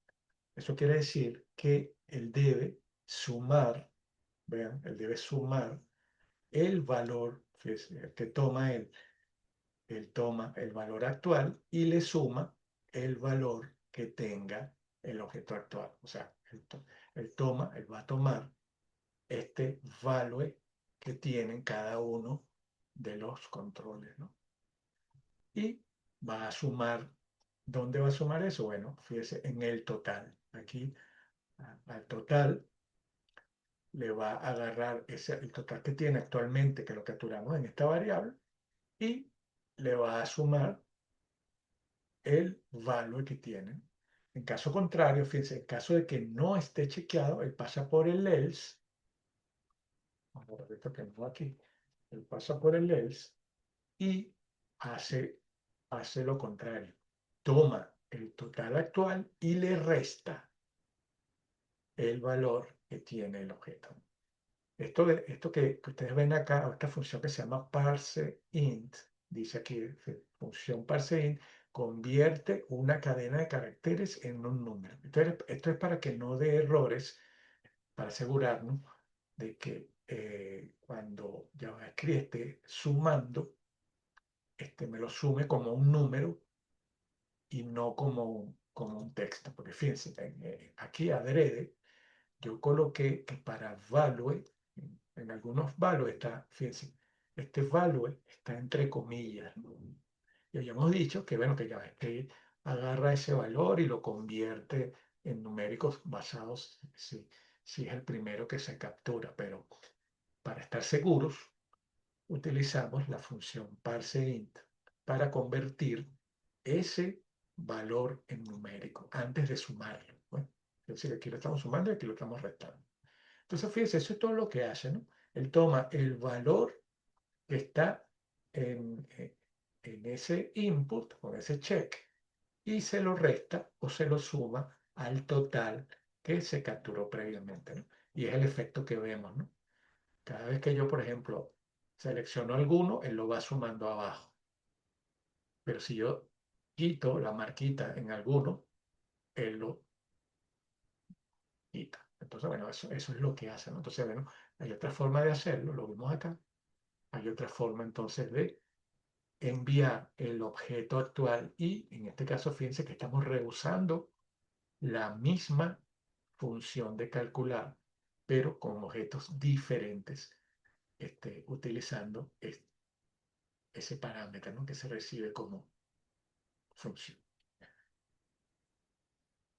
eso quiere decir que él debe sumar, vean, él debe sumar el valor, fíjense, que toma él toma el valor actual y le suma el valor que tenga el objeto actual. O sea, él va a tomar este value que tienen cada uno de los controles, ¿no? Y va a sumar, ¿dónde va a sumar eso? Bueno, fíjese, en el total. Aquí al total le va a agarrar el total que tiene actualmente, que lo capturamos en esta variable, y le va a sumar el value que tienen. En caso contrario, fíjense, en caso de que no esté chequeado, él pasa por el else. Vamos a ver esto que no aquí. Él pasa por el else y hace, hace lo contrario. Toma el total actual y le resta el valor que tiene el objeto. Esto que ustedes ven acá, esta función que se llama parseInt, dice aquí, función parseInt, convierte una cadena de caracteres en un número. Entonces, esto es para que no dé errores, para asegurarnos de que cuando JavaScript esté sumando, me lo sume como un número y no como un texto. Porque fíjense, aquí adrede, yo coloqué que para value, en algunos value está, fíjense, este value está entre comillas, ¿no? Y habíamos dicho que, bueno, que JavaScript agarra ese valor y lo convierte en numéricos basados si es el primero que se captura, pero para estar seguros, utilizamos la función parseInt para convertir ese valor en numérico antes de sumarlo. Bueno, es decir, aquí lo estamos sumando y aquí lo estamos restando. Entonces, fíjense, eso es todo lo que hace, ¿no? Él toma el valor que está en ese input, con ese check, y se lo resta o se lo suma al total que se capturó previamente, ¿no? Y es el efecto que vemos, ¿no? Cada vez que yo, por ejemplo, selecciono alguno, él lo va sumando abajo. Pero si yo quito la marquita en alguno, él lo quita. Entonces, bueno, eso es lo que hace, ¿no? Entonces, bueno, hay otra forma de hacerlo, lo vemos acá. Hay otra forma entonces de enviar el objeto actual y en este caso, fíjense que estamos rehusando la misma función de calcular, pero con objetos diferentes, utilizando ese parámetro, ¿no? Que se recibe como función.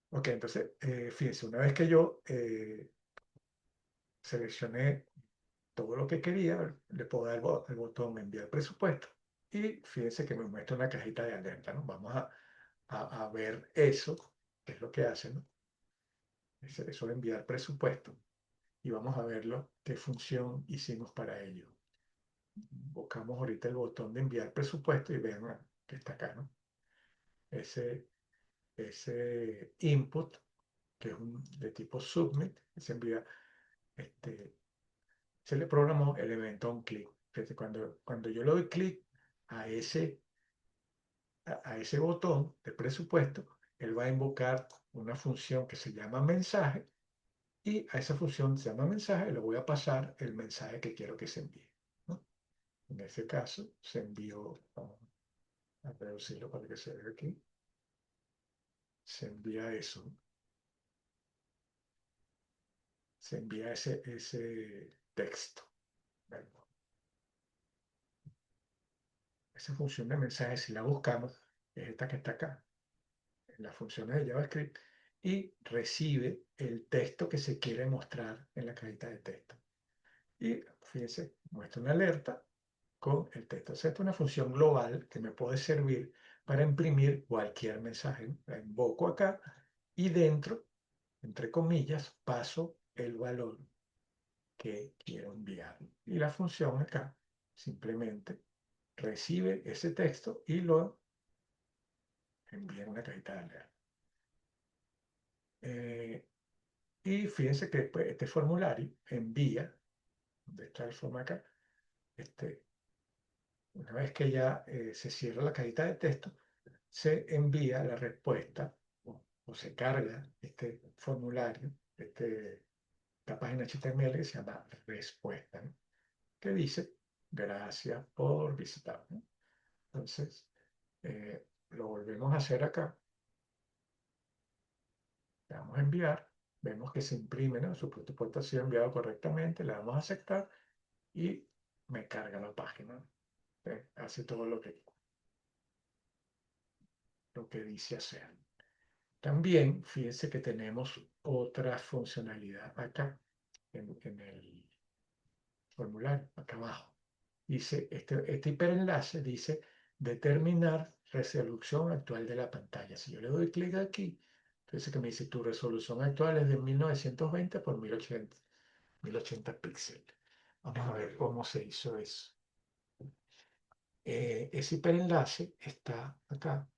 Ok, entonces, fíjense, una vez que yo seleccioné todo lo que quería, le puedo dar el botón enviar presupuesto y fíjense que me muestra una cajita de alerta, ¿no? Vamos a ver eso, que es lo que hace, ¿no? Eso de enviar presupuesto y vamos a verlo, qué función hicimos para ello. Buscamos ahorita el botón de enviar presupuesto y vean que está acá, ¿no? Ese, ese input, que es de tipo submit, se envía, este, se le programó el evento on click. Fíjate, cuando yo le doy clic a ese botón de presupuesto, él va a invocar una función que se llama mensaje y a esa función se llama mensaje le voy a pasar el mensaje que quiero que se envíe, ¿no? En ese caso se envió, vamos a reducirlo para que se vea aquí, se envía eso, se envía ese texto. Bueno, esa función de mensaje, si la buscamos, es esta que está acá, en las funciones de JavaScript, y recibe el texto que se quiere mostrar en la cajita de texto. Y fíjense, muestra una alerta con el texto. Esta es una función global que me puede servir para imprimir cualquier mensaje. La invoco acá y dentro, entre comillas, paso el valor que quiero enviar. Y la función acá simplemente recibe ese texto y lo envía una cajita de alerta. Eh, y fíjense que pues, este formulario envía, donde está el formato acá, este, una vez que ya se cierra la cajita de texto, se envía la respuesta o se carga este formulario, esta página HTML que se llama respuesta, ¿no? Que dice, gracias por visitar, ¿no? Entonces, lo volvemos a hacer acá. Le damos a enviar, vemos que se imprime, ¿no? Su protocolo ha sido enviado correctamente, le damos a aceptar y me carga la página. Hace todo lo que dice hacer. También, fíjense que tenemos otra funcionalidad acá en el formulario, acá abajo. Dice, este hiperenlace dice determinar resolución actual de la pantalla. Si yo le doy clic aquí, entonces que me dice tu resolución actual es de 1920 por 1080 píxeles. Vamos a ver cómo se hizo eso. Ese hiperenlace está acá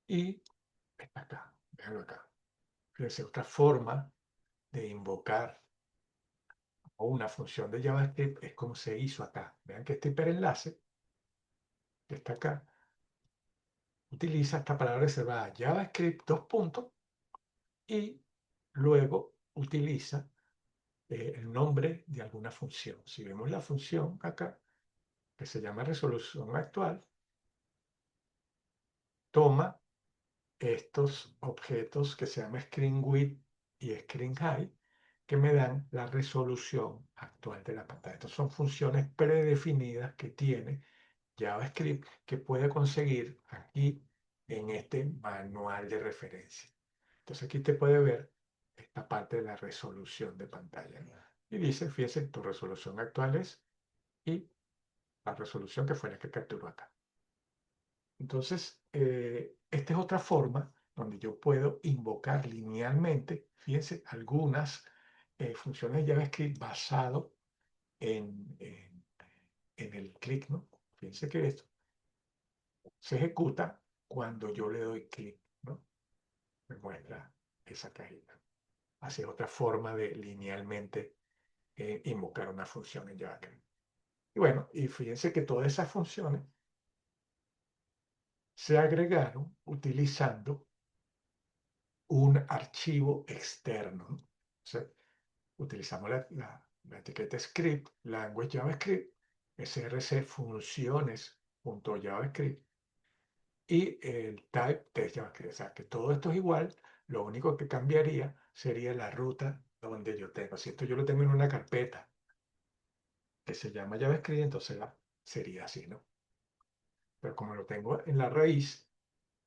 y está acá. Déjalo acá. Fíjense, otra forma de invocar o una función de JavaScript es como se hizo acá. Vean que este hiperenlace que está acá utiliza esta palabra reservada JavaScript dos puntos y luego utiliza el nombre de alguna función. Si vemos la función acá, que se llama resolución actual, toma estos objetos que se llaman screen width y screen height, que me dan la resolución actual de la pantalla. Estas son funciones predefinidas que tiene JavaScript que puede conseguir aquí en este manual de referencia. Entonces aquí te puede ver esta parte de la resolución de pantalla. Y dice, fíjense, tu resolución actual es y la resolución que fue la que capturó acá. Entonces, esta es otra forma donde yo puedo invocar linealmente, fíjense, algunas funciones de JavaScript basado en el clic, ¿no? Fíjense que esto se ejecuta cuando yo le doy clic, ¿no? Me muestra esa cajita. Así es otra forma de linealmente invocar una función en JavaScript. Y bueno, y fíjense que todas esas funciones se agregaron utilizando un archivo externo. O sea, utilizamos la etiqueta script, language JavaScript, src funciones.javascript y el type de JavaScript. O sea, que todo esto es igual, lo único que cambiaría sería la ruta donde yo tengo. Si esto yo lo tengo en una carpeta que se llama JavaScript, entonces sería así, ¿no? Pero como lo tengo en la raíz,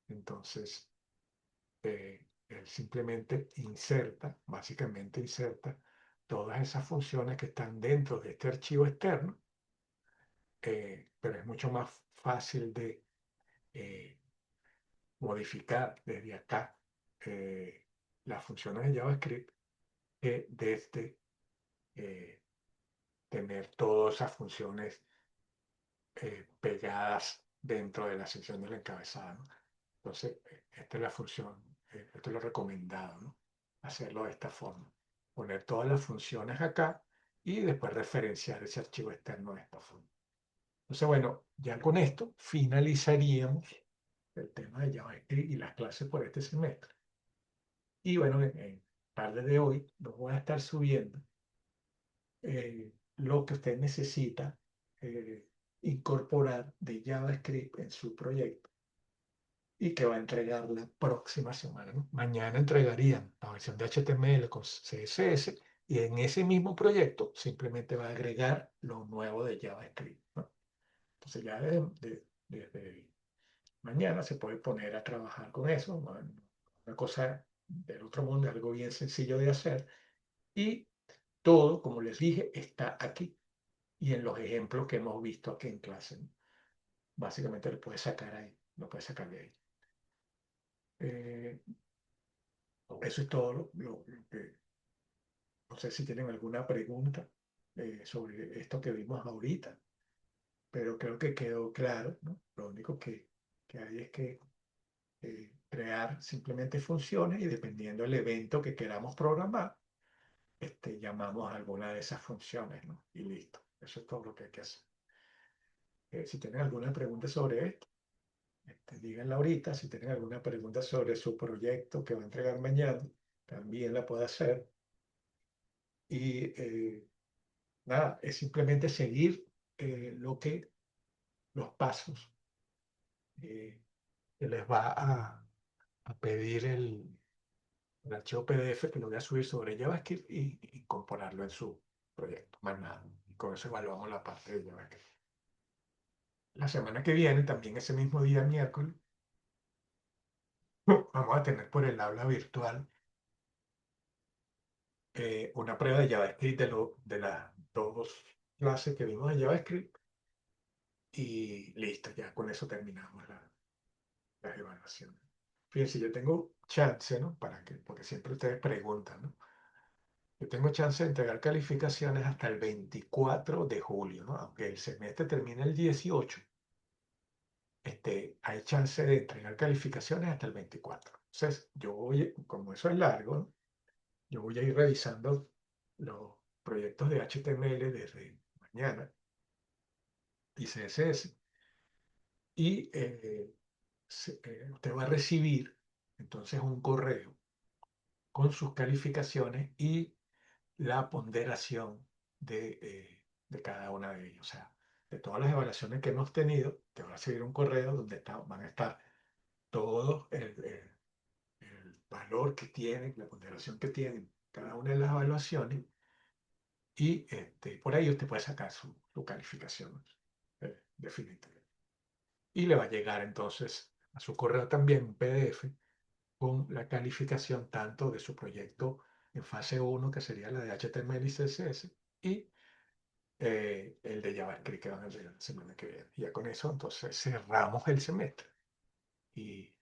entonces él simplemente inserta, básicamente inserta todas esas funciones que están dentro de este archivo externo, pero es mucho más fácil de eh, modificar desde acá las funciones de JavaScript que desde tener todas esas funciones pegadas dentro de la sección del encabezado, ¿no? Entonces, esta es la función, esto es lo recomendado, ¿no? Hacerlo de esta forma. Poner todas las funciones acá y después referenciar ese archivo externo de esta forma. Entonces, bueno, ya con esto finalizaríamos el tema de JavaScript y las clases por este semestre. Y bueno, en tarde de hoy los voy a estar subiendo lo que usted necesita eh, incorporar de JavaScript en su proyecto y que va a entregar la próxima semana, ¿no? Mañana entregarían la versión de HTML con CSS y en ese mismo proyecto simplemente va a agregar lo nuevo de JavaScript, ¿no? Entonces ya desde mañana se puede poner a trabajar con eso, ¿no? Una cosa del otro mundo, algo bien sencillo de hacer y todo, como les dije, está aquí y en los ejemplos que hemos visto aquí en clase, ¿no? Básicamente lo puedes sacar ahí, lo puedes sacar de ahí. Eh, Eso es todo lo que, no sé si tienen alguna pregunta sobre esto que vimos ahorita, pero creo que quedó claro, ¿no? Lo único que que hay es que crear simplemente funciones y dependiendo del evento que queramos programar, llamamos a alguna de esas funciones, ¿no? Y listo. Eso es todo lo que hay que hacer. Si tienen alguna pregunta sobre esto, díganla ahorita. Si tienen alguna pregunta sobre su proyecto que va a entregar mañana, también la puede hacer. Y nada, es simplemente seguir los pasos eh, que les va a pedir el archivo PDF que lo voy a subir sobre JavaScript y incorporarlo en su proyecto. Más nada. Y con eso evaluamos la parte de JavaScript. La semana que viene, también ese mismo día, miércoles, vamos a tener por el aula virtual una prueba de JavaScript de las dos clases que vimos de JavaScript y listo, ya con eso terminamos las evaluaciones. Fíjense, yo tengo chance, ¿no? Porque siempre ustedes preguntan, ¿no? Yo tengo chance de entregar calificaciones hasta el 24 de julio, ¿no? Aunque el semestre termine el 18, hay chance de entregar calificaciones hasta el 24. Entonces, como eso es largo, ¿no? Yo voy a ir revisando los proyectos de HTML desde mañana y CSS y usted va a recibir entonces un correo con sus calificaciones y la ponderación de cada una de ellas. O sea, de todas las evaluaciones que hemos tenido, te va a recibir un correo donde van a estar todos el valor que tienen, la ponderación que tienen cada una de las evaluaciones y por ahí usted puede sacar su calificación definitiva. Y le va a llegar entonces a su correo también un PDF con la calificación tanto de su proyecto en fase 1, que sería la de HTML y CSS, y el de JavaScript que van a llegar la semana que viene. Y ya con eso entonces cerramos el semestre. Y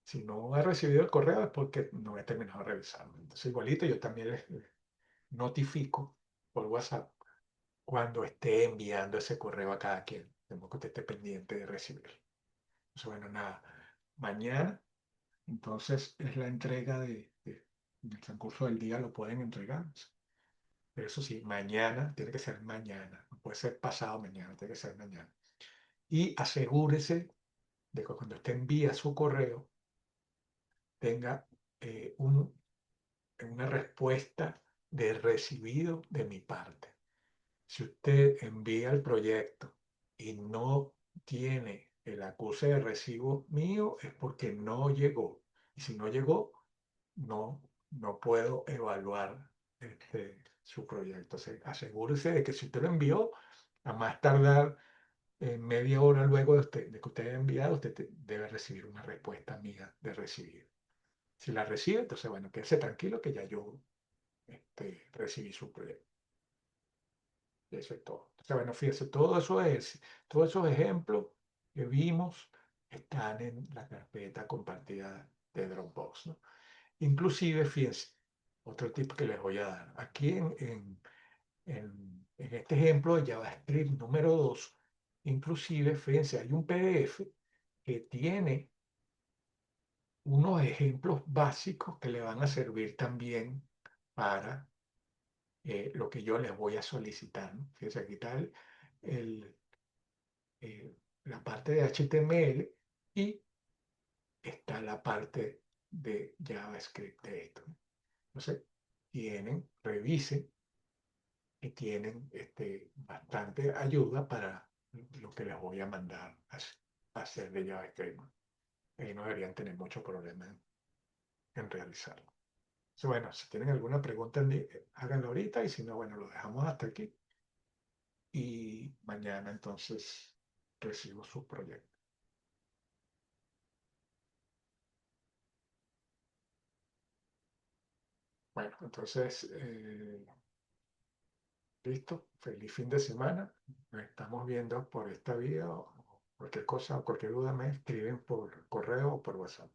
si no he recibido el correo es porque no he terminado de revisarlo. Entonces igualito yo también les notifico por WhatsApp cuando esté enviando ese correo a cada quien. Tengo que usted esté pendiente de recibirlo. Entonces, bueno, nada, mañana entonces es la entrega en el transcurso del día lo pueden entregar. Pero eso sí, mañana, tiene que ser mañana, no puede ser pasado mañana, tiene que ser mañana. Y asegúrese de que cuando usted envía su correo tenga eh, un- una respuesta de recibido de mi parte. Si usted envía el proyecto y no tiene el acuse de recibo mío, es porque no llegó. Y si no llegó, no puedo evaluar su proyecto. Asegúrese de que si usted lo envió, a más tardar media hora luego de que usted haya enviado, usted debe recibir una respuesta mía de recibido. Si la recibe, entonces, bueno, quédese tranquilo que ya yo recibí su proyecto. Y eso es todo. Entonces, bueno, fíjese, todos esos ejemplos que vimos están en la carpeta compartida de Dropbox, ¿no? Inclusive, fíjense, otro tip que les voy a dar. Aquí en este ejemplo de JavaScript número 2, inclusive, fíjense, hay un PDF que tiene unos ejemplos básicos que le van a servir también para lo que yo les voy a solicitar, ¿no? Fíjense, aquí está el- la parte de HTML y está la parte de JavaScript de esto, ¿no? Entonces, revisen y tienen bastante ayuda para lo que les voy a mandar a hacer de JavaScript. Y no deberían tener mucho problema en realizarlo. Entonces, bueno, si tienen alguna pregunta, háganlo ahorita y si no, bueno, lo dejamos hasta aquí. Y mañana entonces recibo su proyecto. Bueno, entonces, listo. Feliz fin de semana. Nos estamos viendo por esta vía. O cualquier cosa o cualquier duda me escriben por correo o por WhatsApp.